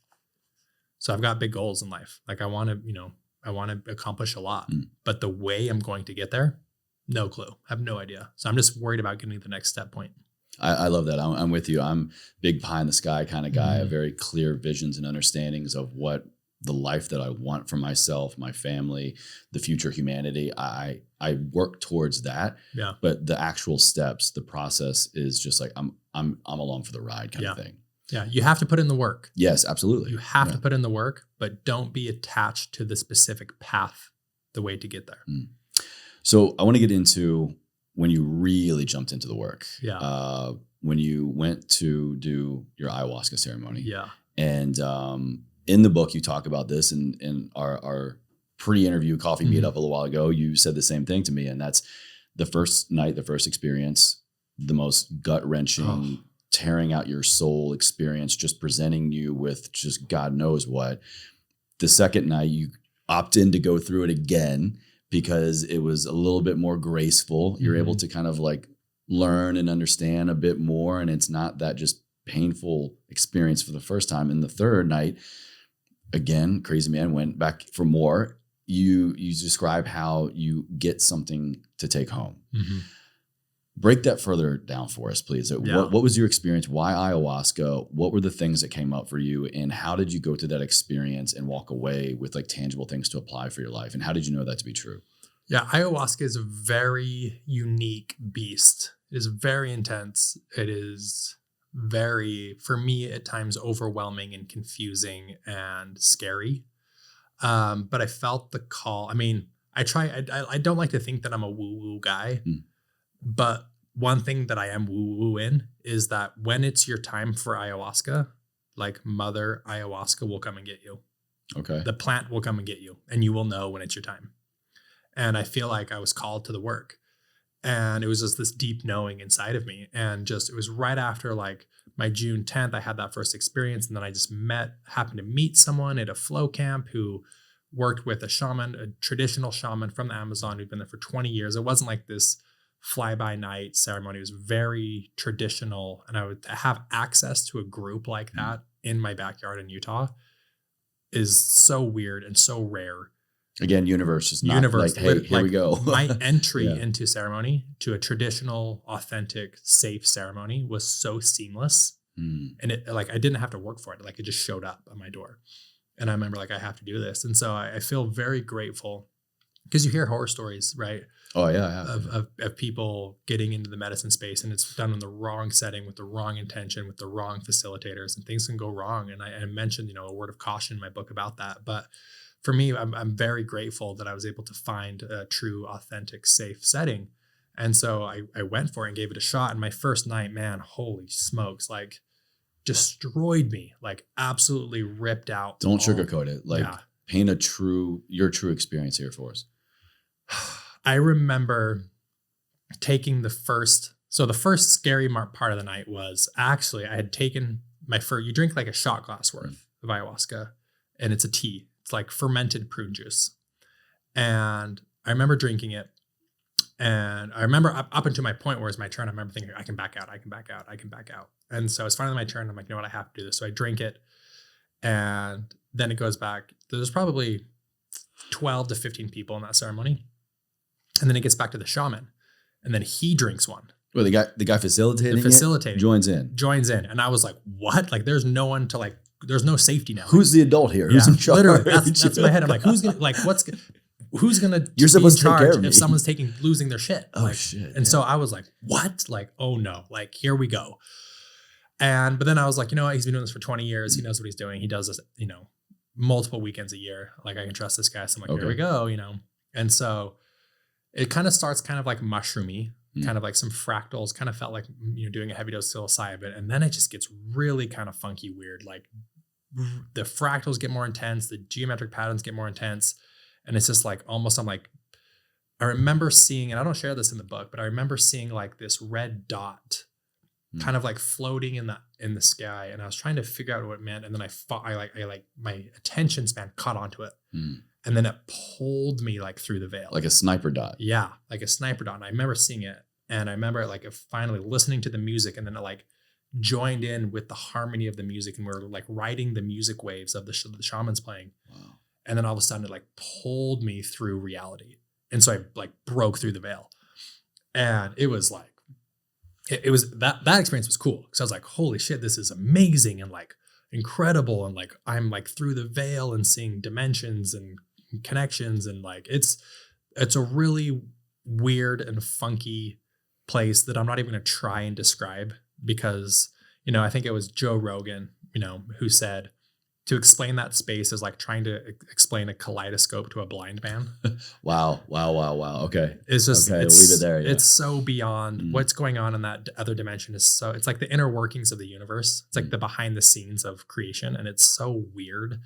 So I've got big goals in life. Like I want to accomplish a lot, but the way I'm going to get there, no clue. I have no idea. So I'm just worried about getting to the next step point. I love that. I'm with you. I'm big pie in the sky kind of guy, very clear visions and understandings of what the life that I want for myself, my family, the future humanity. I work towards that. Yeah. But the actual steps, the process is just like, I'm along for the ride kind of thing. Yeah. You have to put in the work. Yes, absolutely. You have to put in the work, but don't be attached to the specific path, the way to get there. So I want to get into when you really jumped into the work. Yeah. When you went to do your ayahuasca ceremony. Yeah. And in the book, you talk about this in our pre-interview coffee meetup a little while ago. You said the same thing to me. And that's the first night, the first experience, the most gut-wrenching, tearing out your soul experience, just presenting you with just God knows what. The second night, you opt in to go through it again because it was a little bit more graceful. You're able to kind of like learn and understand a bit more. And it's not that just painful experience for the first time. And the third night, again, crazy man went back for more. You describe how you get something to take home. Break that further down for us, please. Yeah. What was your experience? Why ayahuasca? What were the things that came up for you? And how did you go through that experience and walk away with like tangible things to apply for your life? And how did you know that to be true? Yeah, ayahuasca is a very unique beast. It is very intense. It is very, for me, at times overwhelming and confusing and scary. But I felt the call. I mean, I don't like to think that I'm a woo-woo guy. But one thing that I am woo-woo in is that when it's your time for ayahuasca, like Mother Ayahuasca will come and get you. Okay. The plant will come and get you, and you will know when it's your time. And I feel like I was called to the work, and it was just this deep knowing inside of me. And just, it was right after like my June 10th, I had that first experience. And then I just happened to meet someone at a flow camp who worked with a shaman, a traditional shaman from the Amazon who'd been there for 20 years. It wasn't like this fly-by-night ceremony. It was very traditional, and I would have access to a group like that in my backyard in Utah is so weird and so rare. Again, universe is not like, hey, here we go. My entry into ceremony, to a traditional, authentic, safe ceremony, was so seamless, and it, like, I didn't have to work for it. Like, it just showed up at my door, and I remember like, I have to do this, and so I feel very grateful, because you hear horror stories, right? Oh yeah, of people getting into the medicine space, and it's done in the wrong setting with the wrong intention, with the wrong facilitators, and things can go wrong. And I mentioned, a word of caution in my book about that. But for me, I'm very grateful that I was able to find a true, authentic, safe setting. And so I went for it and gave it a shot. And my first night, man, holy smokes, like destroyed me, like absolutely ripped out. Don't sugarcoat it. Like paint your true experience here for us. I remember taking the first scary part of the night was actually I had taken you drink like a shot glass worth of ayahuasca, and it's a tea. It's like fermented prune juice. And I remember drinking it, and I remember up until my point where it's my turn, I remember thinking, I can back out. And so it's finally my turn. I'm like, you know what? I have to do this. So I drink it, and then it goes back. There's probably 12 to 15 people in that ceremony. And then it gets back to the shaman, and then he drinks one. Well, the guy facilitating joins in. And I was like, what? Like, there's no one to like, there's no safety now. Who's the adult here? Who's in charge? Literally, that's my head. I'm like, who's going to You're supposed to take care of me if someone's losing their shit? Oh, like, shit. And so I was like, what? Like, oh no, like, here we go. But then I was like, you know what? He's been doing this for 20 years. He knows what he's doing. He does this, multiple weekends a year. Like, I can trust this guy. So I'm like, here we go, And so it kind of starts kind of like mushroomy, kind of like some fractals, kind of felt like, doing a heavy dose psilocybin. And then it just gets really kind of funky weird. Like the fractals get more intense, the geometric patterns get more intense. And it's just like, almost, I remember seeing, and I don't share this in the book, but I remember seeing like this red dot kind of like floating in the sky. And I was trying to figure out what it meant. And then my attention span caught onto it. And then it pulled me like through the veil. Like a sniper dot. Yeah. Like a sniper dot. And I remember seeing it. And I remember like finally listening to the music, and then it like joined in with the harmony of the music. And we're like riding the music waves of the shamans playing. Wow. And then all of a sudden it like pulled me through reality. And so I like broke through the veil. And it was like, it was that experience was cool. Cause I was like, holy shit, this is amazing and like incredible. And like, I'm like through the veil and seeing dimensions and connections. And like, it's a really weird and funky place that I'm not even going to try and describe, because, you know, I think it was Joe Rogan, you know, who said to explain that space is like trying to explain a kaleidoscope to a blind man. Wow. Okay. It's just, okay, leave it there. Yeah. It's so beyond what's going on in that other dimension it's like the inner workings of the universe. It's like the behind the scenes of creation. And it's so weird.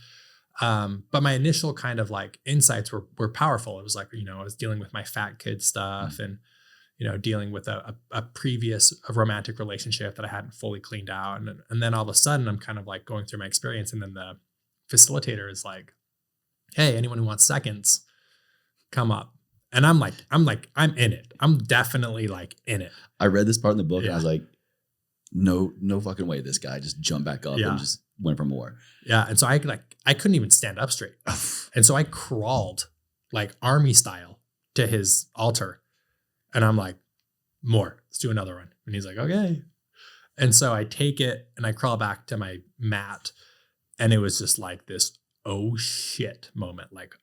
But my initial kind of like insights were powerful. It was like, you know, I was dealing with my fat kid stuff and, you know, dealing with a previous romantic relationship that I hadn't fully cleaned out. And then all of a sudden I'm kind of like going through my experience. And then the facilitator is like, hey, anyone who wants seconds, come up. And I'm in it. I'm definitely like in it. I read this part in the book and I was like, no fucking way. This guy just jumped back up and just went for more. Yeah. And so I couldn't even stand up straight. And so I crawled like army style to his altar. And I'm like, more, let's do another one. And he's like, okay. And so I take it and I crawl back to my mat. And it was just like this, oh shit moment. Like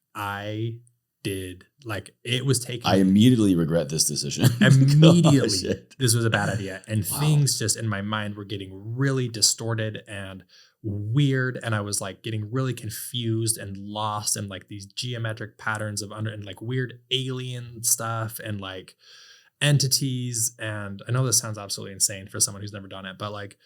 it was taking. I immediately regret this decision. Immediately. This was a bad idea. And things just in my mind were getting really distorted and weird. And I was like getting really confused and lost in like these geometric patterns and like weird alien stuff and like entities. And I know this sounds absolutely insane for someone who's never done it, but like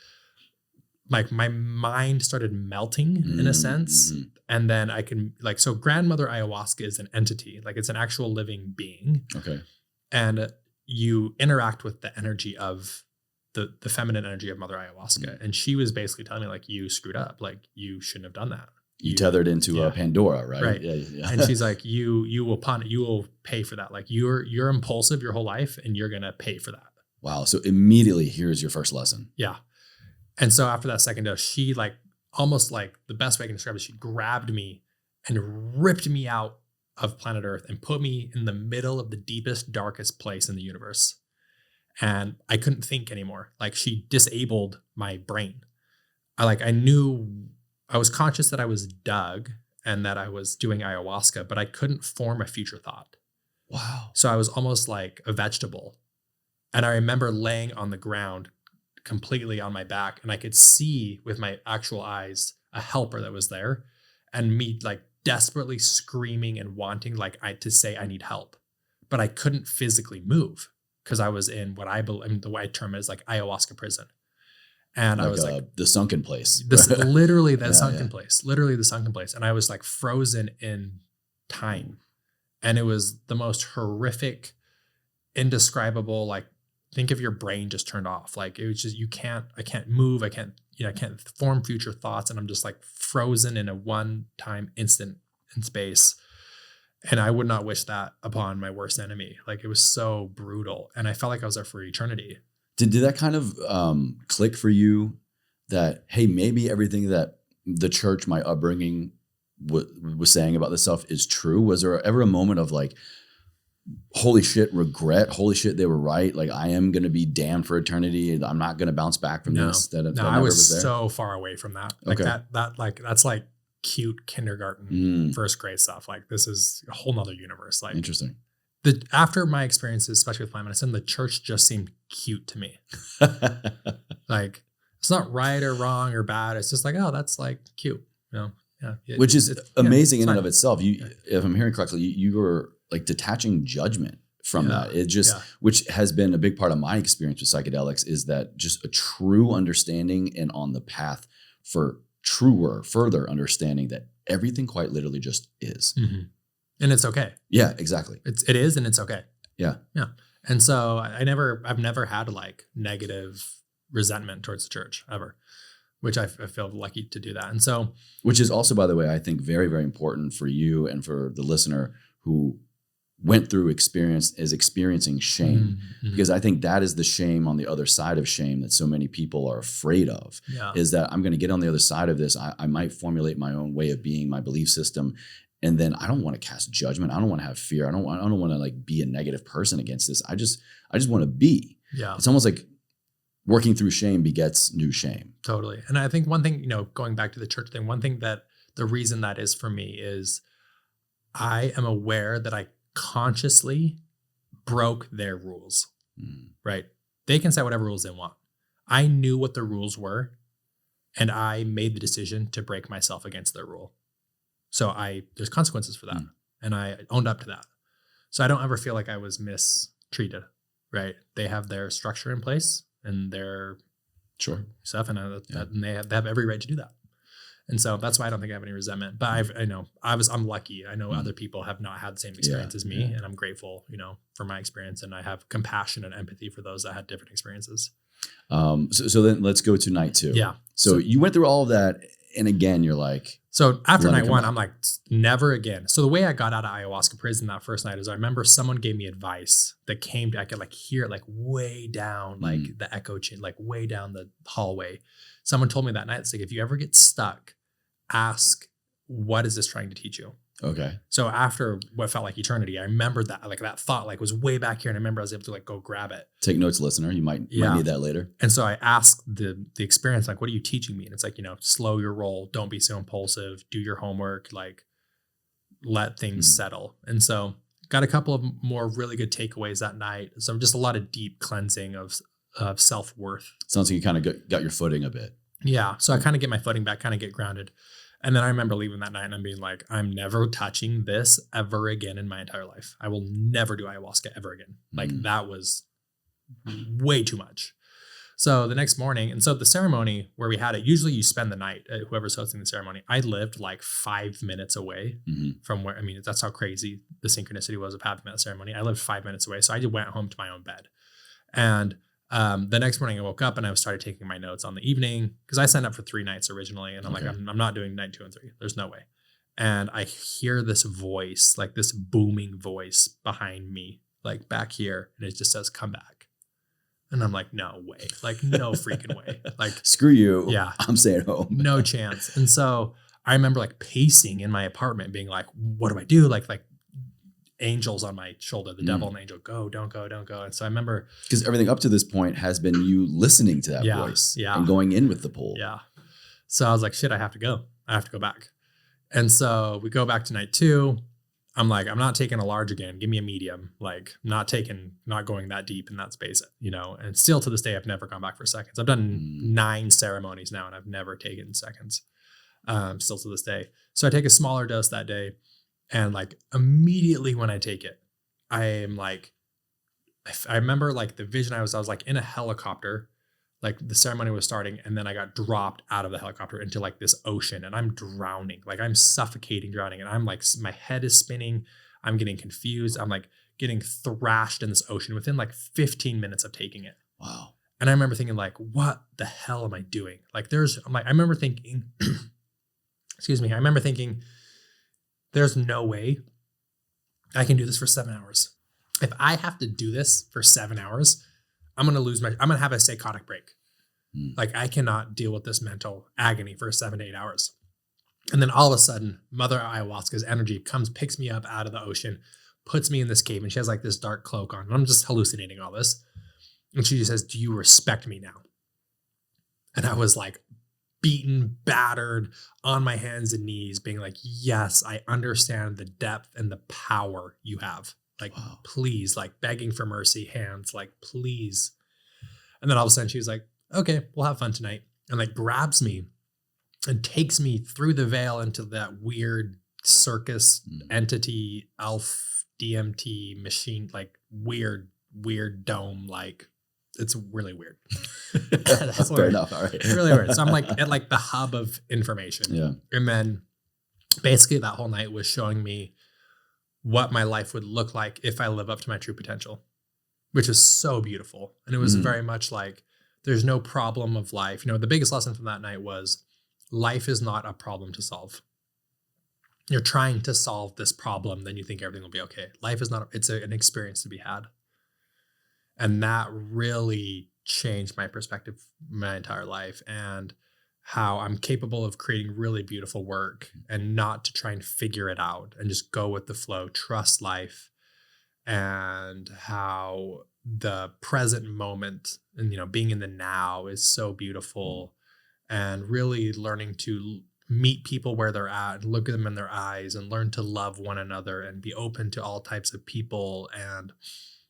my mind started melting in a sense. And then I can like, so grandmother ayahuasca is an entity, like it's an actual living being. Okay. And you interact with the energy of the feminine energy of mother ayahuasca. And she was basically telling me like, you screwed up. Like you shouldn't have done that. You tethered into Pandora, right? Right. Yeah. And she's like, you will pay for that. Like you're impulsive your whole life and you're going to pay for that. Wow. So immediately here's your first lesson. Yeah. And so after that second dose, she like almost like the best way I can describe it, she grabbed me and ripped me out of planet Earth and put me in the middle of the deepest, darkest place in the universe. And I couldn't think anymore. Like she disabled my brain. I knew I was conscious that I was Doug and that I was doing ayahuasca, but I couldn't form a future thought. Wow. So I was almost like a vegetable. And I remember laying on the ground completely on my back, and I could see with my actual eyes a helper that was there and me like desperately screaming and wanting to say I need help, but I couldn't physically move because I was in what I believe, the way I term it is like ayahuasca prison. And I was like the sunken place, literally the sunken place. And I was like frozen in time. And it was the most horrific, indescribable, like think of your brain just turned off. Like it was just, I can't move. I can't form future thoughts. And I'm just like frozen in a one-time instant in space. And I would not wish that upon my worst enemy. Like it was so brutal. And I felt like I was there for eternity. Did that kind of click for you that, hey, maybe everything that the church, my upbringing was saying about this stuff is true? Was there ever a moment of like, holy shit, regret, holy shit, they were right. Like I am going to be damned for eternity. I'm not going to bounce back from this. I was so far away from that. Like that's like cute kindergarten, first grade stuff. Like this is a whole nother universe. Like interesting. After my experiences, especially with plant medicine, the church just seemed cute to me. Like it's not right or wrong or bad. It's just like, oh, that's like cute. You know? Yeah. Which is amazing in and of itself. If I'm hearing correctly, you were like detaching judgment from that. It just, which has been a big part of my experience with psychedelics, is that just a true understanding and on the path for truer, further understanding that everything quite literally just is. Mm-hmm. And it's okay. Yeah, exactly. It is, and it's okay. Yeah. Yeah. And so I've never had like negative resentment towards the church ever, which I feel lucky to do that. And so, which is also, by the way, I think very, very important for you and for the listener who went through experiencing shame, because I think that is the shame on the other side of shame that so many people are afraid of, is that I'm going to get on the other side of this. I might formulate my own way of being, my belief system. And then I don't want to cast judgment. I don't want to have fear. I don't want to like be a negative person against this. I just want to be. Yeah. It's almost like working through shame begets new shame. Totally. And I think one thing, going back to the church thing, one thing that the reason that is for me is I am aware that I consciously broke their rules, right? They can set whatever rules they want. I knew what the rules were, and I made the decision to break myself against their rule. So there's consequences for that. And I owned up to that. So I don't ever feel like I was mistreated, right? They have their structure in place and their stuff, and they have every right to do that. And so that's why I don't think I have any resentment. But I'm lucky. I know other people have not had the same experience as me, and I'm grateful, for my experience, and I have compassion and empathy for those that had different experiences. So then let's go to night 2. Yeah. So you went through all of that, and again, you're like, so after night 1, I'm like, never again. So the way I got out of ayahuasca prison that first night is I remember someone gave me advice that I could like hear it like way down, like the echo chain, like way down the hallway. Someone told me that night, it's like, if you ever get stuck, ask, what is this trying to teach you? Okay. So after what felt like eternity, I remembered that, like that thought like was way back here. And I remember I was able to like go grab it. Take notes, listener. You might need that later. And so I asked the experience, like, what are you teaching me? And it's like, slow your roll. Don't be so impulsive. Do your homework. Like, let things settle. And so got a couple of more really good takeaways that night. So just a lot of deep cleansing of self-worth. Sounds like you kind of got your footing a bit. Yeah. So I kind of get my footing back, kind of get grounded. And then I remember leaving that night and I'm being like, I'm never touching this ever again in my entire life. I will never do ayahuasca ever again. Like that was way too much. So the next morning, and so the ceremony where we had it, usually you spend the night at whoever's hosting the ceremony. I lived like 5 minutes away from where, that's how crazy the synchronicity was of having that ceremony. I lived 5 minutes away. So I just went home to my own bed. And the next morning I woke up and I started taking my notes on the evening because I signed up for 3 nights originally. And I'm like, I'm not doing night 2 and 3. There's no way. And I hear this voice, like this booming voice behind me, like back here. And it just says, come back. And I'm like, no way. Like no freaking way. Like screw you. Yeah. I'm staying home. No chance. And so I remember like pacing in my apartment being like, what do I do? Like angels on my shoulder, the devil and angel, go, don't go, don't go. And so I remember, because everything up to this point has been you listening to that voice and going in with the pull. Yeah. So I was like, shit, I have to go. I have to go back. And so we go back to night 2. I'm like, I'm not taking a large again. Give me a medium. Like not going that deep in that space, and still to this day, I've never gone back for seconds. I've done 9 ceremonies now and I've never taken seconds. Still to this day. So I take a smaller dose that day. And like immediately when I take it, I am like, I remember like the vision I was like in a helicopter, like the ceremony was starting and then I got dropped out of the helicopter into like this ocean and I'm drowning, like I'm suffocating, drowning. And I'm like, my head is spinning. I'm getting confused. I'm like getting thrashed in this ocean within like 15 minutes of taking it. Wow. And I remember thinking like, what the hell am I doing? Like I remember thinking, excuse me. I remember thinking, there's no way I can do this for 7 hours. If I have to do this for 7 hours, I'm going to have a psychotic break. Like I cannot deal with this mental agony for 7 to 8 hours. And then all of a sudden, Mother Ayahuasca's energy picks me up out of the ocean, puts me in this cave, and she has like this dark cloak on. And I'm just hallucinating all this. And she just says, do you respect me now? And I was like, beaten, battered, on my hands and knees, being like, yes, I understand the depth and the power you have. Like, please, like begging for mercy, hands, like, please. And then all of a sudden she was like, okay, we'll have fun tonight. And like grabs me and takes me through the veil into that weird circus entity, elf, DMT machine, like weird dome, like it's really weird. That's fair enough. All right. It's really weird. So I'm like at like the hub of information. Yeah. And then basically that whole night was showing me what my life would look like if I live up to my true potential, which is so beautiful. And it was very much like There's no problem of life. You know, the biggest lesson from that night was life is not a problem to solve. You're trying to solve this problem, then you think everything will be okay. Life is not, it's an experience to be had. And that really changed my perspective my entire life, and how I'm capable of creating really beautiful work and not to try and figure it out and just go with the flow, trust life, and how the present moment and, you know, being in the now is so beautiful, and really learning to meet people where they're at and look at them in their eyes and learn to love one another and be open to all types of people. And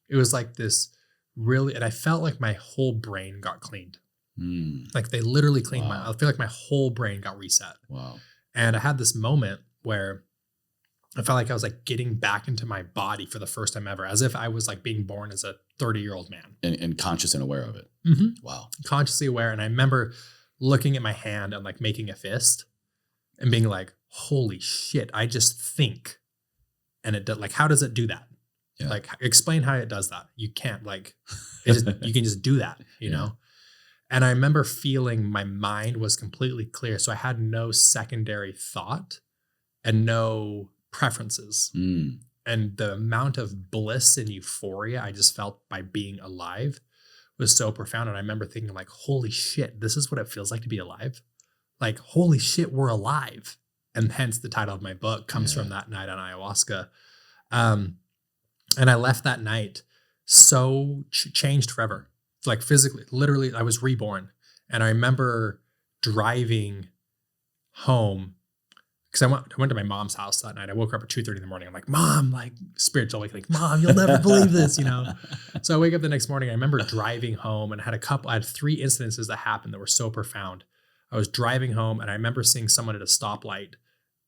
it was like this really, and I felt like my whole brain got cleaned. Like they literally cleaned I feel like my whole brain got reset. Wow. And I had this moment where I felt like I was like getting back into my body for the first time ever, as if I was like being born as a 30-year-old man. And conscious and aware of it. Wow. Consciously aware. And I remember looking at my hand and like making a fist and being like, holy shit, I just think. And it like, how does it do that? Yeah. Like, explain how it does that. You can't, like, you can just do that, you know? And I remember feeling my mind was completely clear. So I had no secondary thought and no preferences. And the amount of bliss and euphoria I just felt by being alive was so profound. And I remember thinking like, holy shit, this is what it feels like to be alive. Like, holy shit, we're alive. And hence the title of my book comes from that night on ayahuasca. And I left that night so changed forever. Like physically, literally, I was reborn. And I remember driving home because I went to my mom's house that night. I woke up at 2:30 in the morning. I'm like, Mom, like spiritual awakening, like, Mom, you'll never believe this, you know? So I wake up the next morning. I remember driving home and I had 3 incidences that happened that were so profound. I was driving home and I remember seeing someone at a stoplight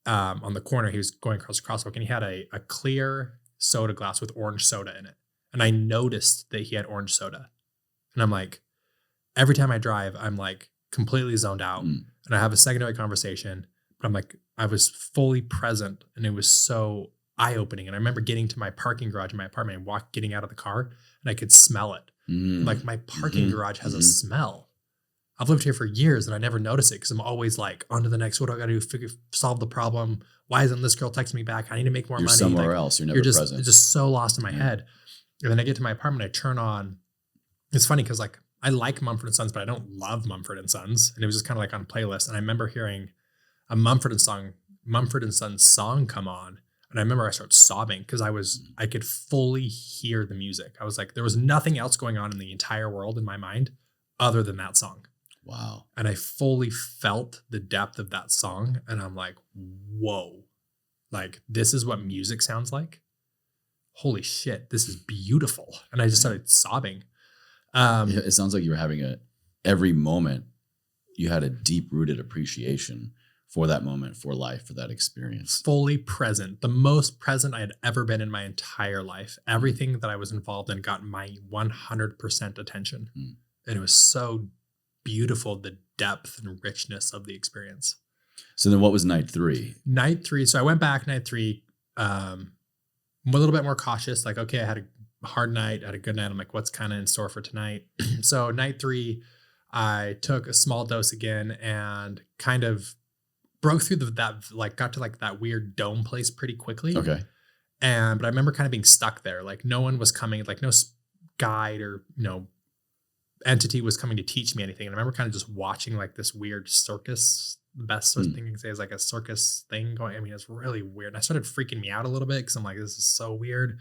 on the corner. He was going across the crosswalk and he had a clear soda glass with orange soda in it. And I noticed that he had orange soda. And I'm like, every time I drive, I'm like completely zoned out and I have a secondary conversation, but I'm like, I was fully present and it was so eye-opening. And I remember getting to my parking garage in my apartment and getting out of the car and I could smell it. Like my parking garage has a smell. I've lived here for years and I never notice it because I'm always like, on to the next, what do I got to do? Solve the problem. Why isn't this girl texting me back? I need to make more money. You're somewhere else. You're never present. You're just so lost in my head. And then I get to my apartment, I turn on. It's funny because like I like Mumford & Sons, but I don't love Mumford & Sons. And it was just kind of like on playlist. And I remember hearing a Mumford & Sons song come on. And I remember I started sobbing because I could fully hear the music. I was like, there was nothing else going on in the entire world in my mind other than that song. Wow. And I fully felt the depth of that song. And I'm like, whoa, like this is what music sounds like. Holy shit, this is beautiful. And I just started sobbing. It sounds like you were having every moment you had a deep rooted appreciation for that moment, for life, for that experience. Fully present, the most present I had ever been in my entire life. Everything that I was involved in got my 100% attention. And it was so beautiful, the depth and richness of the experience. So then what was night 3? Night 3. So I went back night 3, a little bit more cautious. Like, okay, I had a hard night, I had a good night. I'm like, what's kind of in store for tonight? So night 3, I took a small dose again and kind of broke through got to like that weird dome place pretty quickly. Okay. But I remember kind of being stuck there. Like no one was coming, like no guide or, entity was coming to teach me anything. And I remember kind of just watching like this weird circus. The best sort of thing you can say is like a circus thing going. I mean, it's really weird. And I started freaking me out a little bit because I'm like, this is so weird. And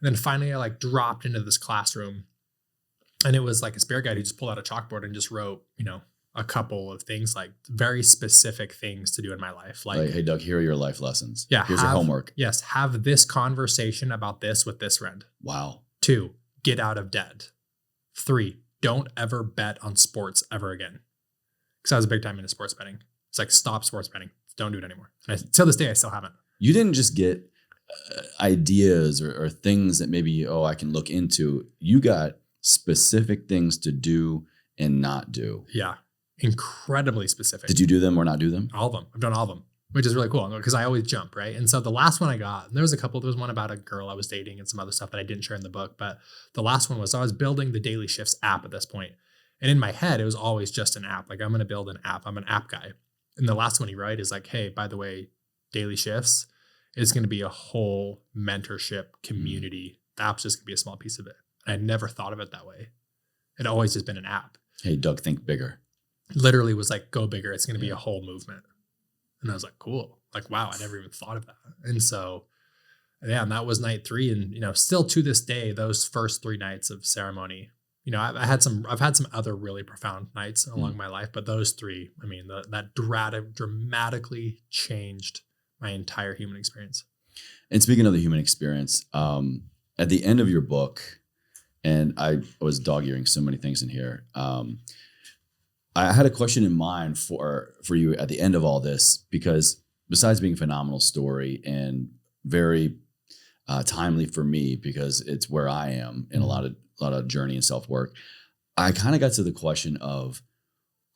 then finally I like dropped into this classroom and it was like a spirit guide who just pulled out a chalkboard and just wrote, a couple of things, like very specific things to do in my life. Like, hey, Doug, here are your life lessons. Yeah. Here's your homework. Yes. Have this conversation about this with this friend. Wow. 2, get out of debt. 3, don't ever bet on sports ever again. Because I was a big time into sports betting. It's like, stop sports betting. Don't do it anymore. And till this day, I still haven't. You didn't just get ideas or things that maybe, I can look into. You got specific things to do and not do. Yeah. Incredibly specific. Did you do them or not do them? All of them. I've done all of them, which is really cool because I always jump, right? And so the last one I got, and there was one about a girl I was dating and some other stuff that I didn't share in the book. But the last one was, I was building the Daily Shifts app at this point. And in my head, it was always just an app. Like, I'm going to build an app. I'm an app guy. And the last one he wrote is like, hey, by the way, daily shifts is going to be a whole mentorship community. The app's just going to be a small piece of it. And I never thought of it that way. It always just been an app. Hey, Doug, think bigger. Literally was like, go bigger. It's going to be a whole movement. And I was like, cool. Like, wow, I never even thought of that. And so, yeah, and that was night 3. And, still to this day, those first 3 nights of ceremony, I've had some other really profound nights along my life, but those 3, I mean, that dramatically changed my entire human experience. And speaking of the human experience, at the end of your book, and I was dog-earing so many things in here, I had a question in mind for you at the end of all this, because besides being a phenomenal story and very timely for me, because it's where I am in a lot of journey and self-work, I kind of got to the question of,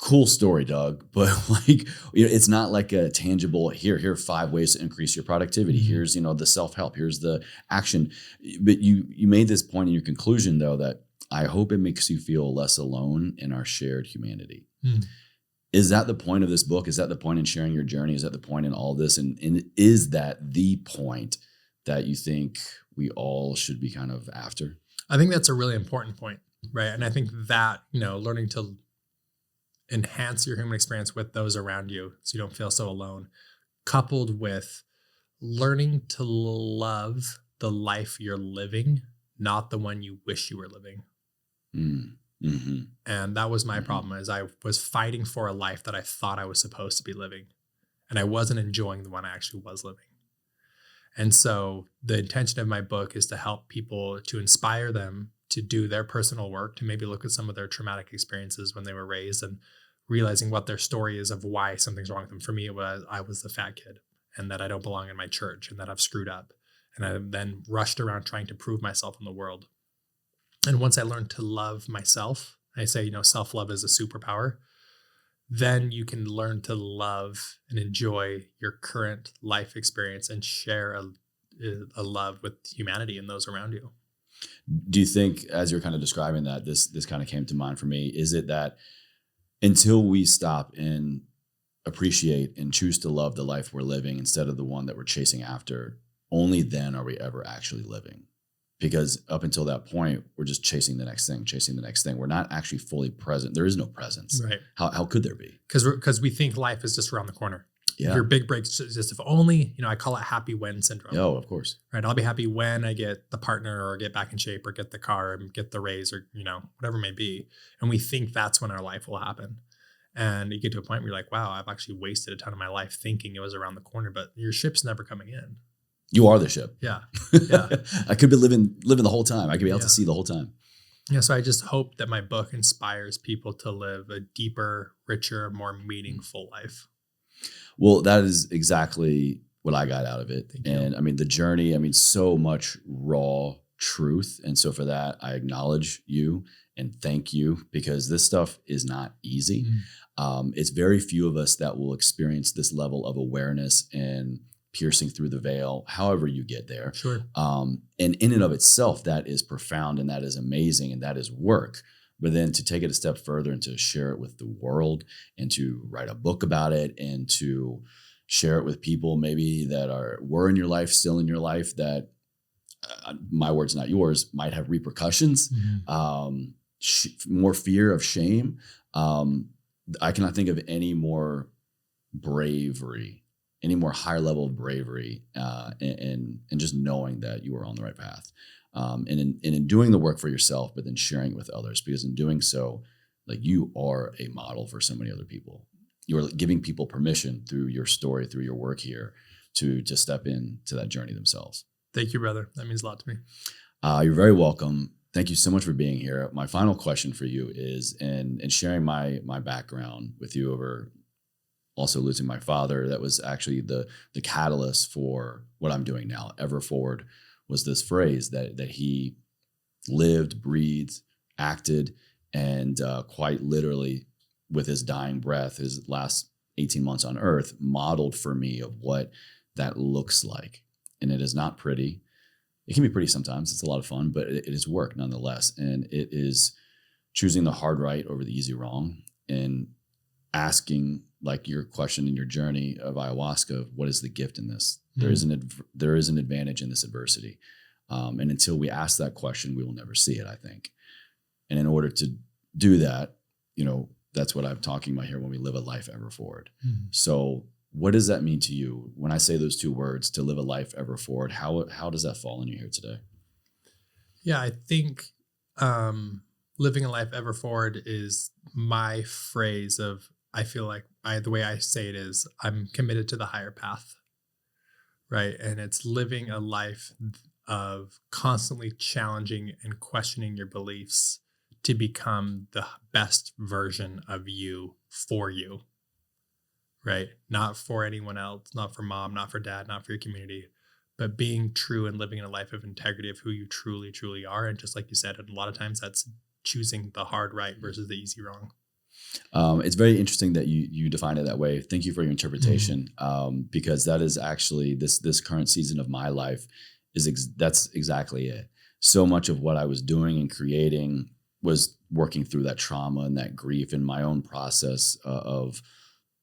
cool story, Doug, but it's not like a tangible, here are 5 ways to increase your productivity. Here's, the self-help, here's the action. But you made this point in your conclusion, though, that I hope it makes you feel less alone in our shared humanity. Is that the point of this book? Is that the point in sharing your journey? Is that the point in all this? And is that the point that you think we all should be kind of after? I think that's a really important point, right? And I think that, learning to enhance your human experience with those around you so you don't feel so alone, coupled with learning to love the life you're living, not the one you wish you were living. Mm-hmm. And that was my problem, is I was fighting for a life that I thought I was supposed to be living, and I wasn't enjoying the one I actually was living. And so the intention of my book is to help people, to inspire them to do their personal work, to maybe look at some of their traumatic experiences when they were raised and realizing what their story is of why something's wrong with them. For me, it was I was the fat kid, and that I don't belong in my church, and that I've screwed up. And I then rushed around trying to prove myself in the world. And once I learned to love myself, I say, self-love is a superpower, then you can learn to love and enjoy your current life experience and share a love with humanity and those around you. Do you think, as you're kind of describing that, this kind of came to mind for me, is it that until we stop and appreciate and choose to love the life we're living instead of the one that we're chasing after, only then are we ever actually living? Because up until that point, we're just chasing the next thing. We're not actually fully present. There is no presence. Right. How could there be? Because we think life is just around the corner. Yeah. Your big breaks, just if only, I call it happy when syndrome. Oh, of course. Right. I'll be happy when I get the partner or get back in shape or get the car and get the raise or, whatever it may be. And we think that's when our life will happen. And you get to a point where you're like, wow, I've actually wasted a ton of my life thinking it was around the corner, but your ship's never coming in. You are the ship. Yeah. I could be living the whole time. I could be able to see the whole time. Yeah. So I just hope that my book inspires people to live a deeper, richer, more meaningful life. Well, that is exactly what I got out of it. And I mean, the journey, so much raw truth. And so for that, I acknowledge you and thank you, because this stuff is not easy. It's very few of us that will experience this level of awareness and piercing through the veil, however you get there. Sure. And in and of itself, that is profound and that is amazing and that is work. But then to take it a step further and to share it with the world and to write a book about it and to share it with people maybe that were in your life, still in your life, that my words, not yours, might have repercussions, more fear of shame. I cannot think of any more bravery, any more higher level of bravery, and just knowing that you are on the right path. And in doing the work for yourself, but then sharing it with others, because in doing so, like, you are a model for so many other people. You are giving people permission through your story, through your work here, to step into that journey themselves. Thank you, brother. That means a lot to me. You're very welcome. Thank you so much for being here. My final question for you is, and sharing my background with you over also losing my father, that was actually the catalyst for what I'm doing now. Ever Forward was this phrase that he lived, breathed, acted, and quite literally with his dying breath, his last 18 months on earth, modeled for me of what that looks like. And it is not pretty. It can be pretty sometimes. It's a lot of fun, but it is work nonetheless. And it is choosing the hard right over the easy wrong, and asking like your question in your journey of ayahuasca, what is the gift in this? There is an advantage in this adversity. And until we ask that question, we will never see it, I think. And in order to do that, that's what I'm talking about here when we live a life ever forward. So what does that mean to you? When I say those two words, to live a life ever forward, how does that fall on you here today? Yeah, I think living a life ever forward is my phrase of, I feel like the way I say it is, I'm committed to the higher path, right? And it's living a life of constantly challenging and questioning your beliefs to become the best version of you for you, right? Not for anyone else, not for mom, not for dad, not for your community, but being true and living in a life of integrity of who you truly, truly are. And just like you said, a lot of times that's choosing the hard right versus the easy wrong. It's very interesting that you define it that way. Thank you for your interpretation, because that is actually this current season of my life that's exactly it. So much of what I was doing and creating was working through that trauma and that grief in my own process of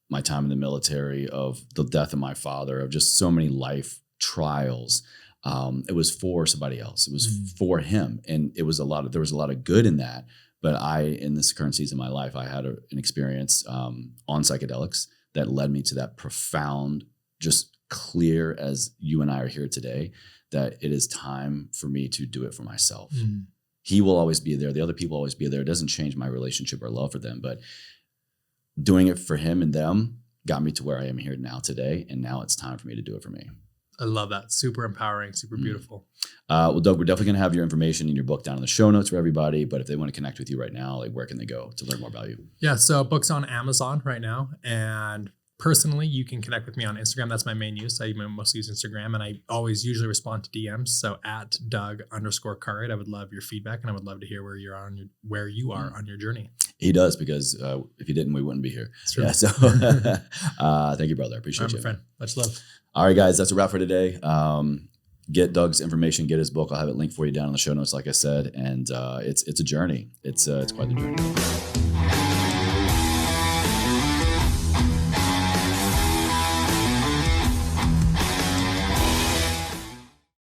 my time in the military, of the death of my father, of just so many life trials. It was for somebody else. It was for him. And there was a lot of good in that. But in this current season of my life, I had an experience on psychedelics that led me to that profound, just clear as you and I are here today, that it is time for me to do it for myself. He will always be there. The other people will always be there. It doesn't change my relationship or love for them, but doing it for him and them got me to where I am here now today. And now it's time for me to do it for me. I love that. Super empowering, super beautiful. Well, Doug, we're definitely going to have your information in your book down in the show notes for everybody. But if they want to connect with you right now, like where can they go to learn more about you? Yeah, so book's on Amazon right now. And personally, you can connect with me on Instagram. That's my main use. I mostly use Instagram, and I always usually respond to DMs. So at Doug_Cartwright, I would love your feedback, and I would love to hear where you are on your journey. He does, because if he didn't, we wouldn't be here. Yeah, so thank you, brother. I appreciate you. My friend. Much love. All right, guys, that's a wrap for today. Get Doug's information, get his book. I'll have it linked for you down in the show notes, like I said. And it's a journey. It's quite the journey.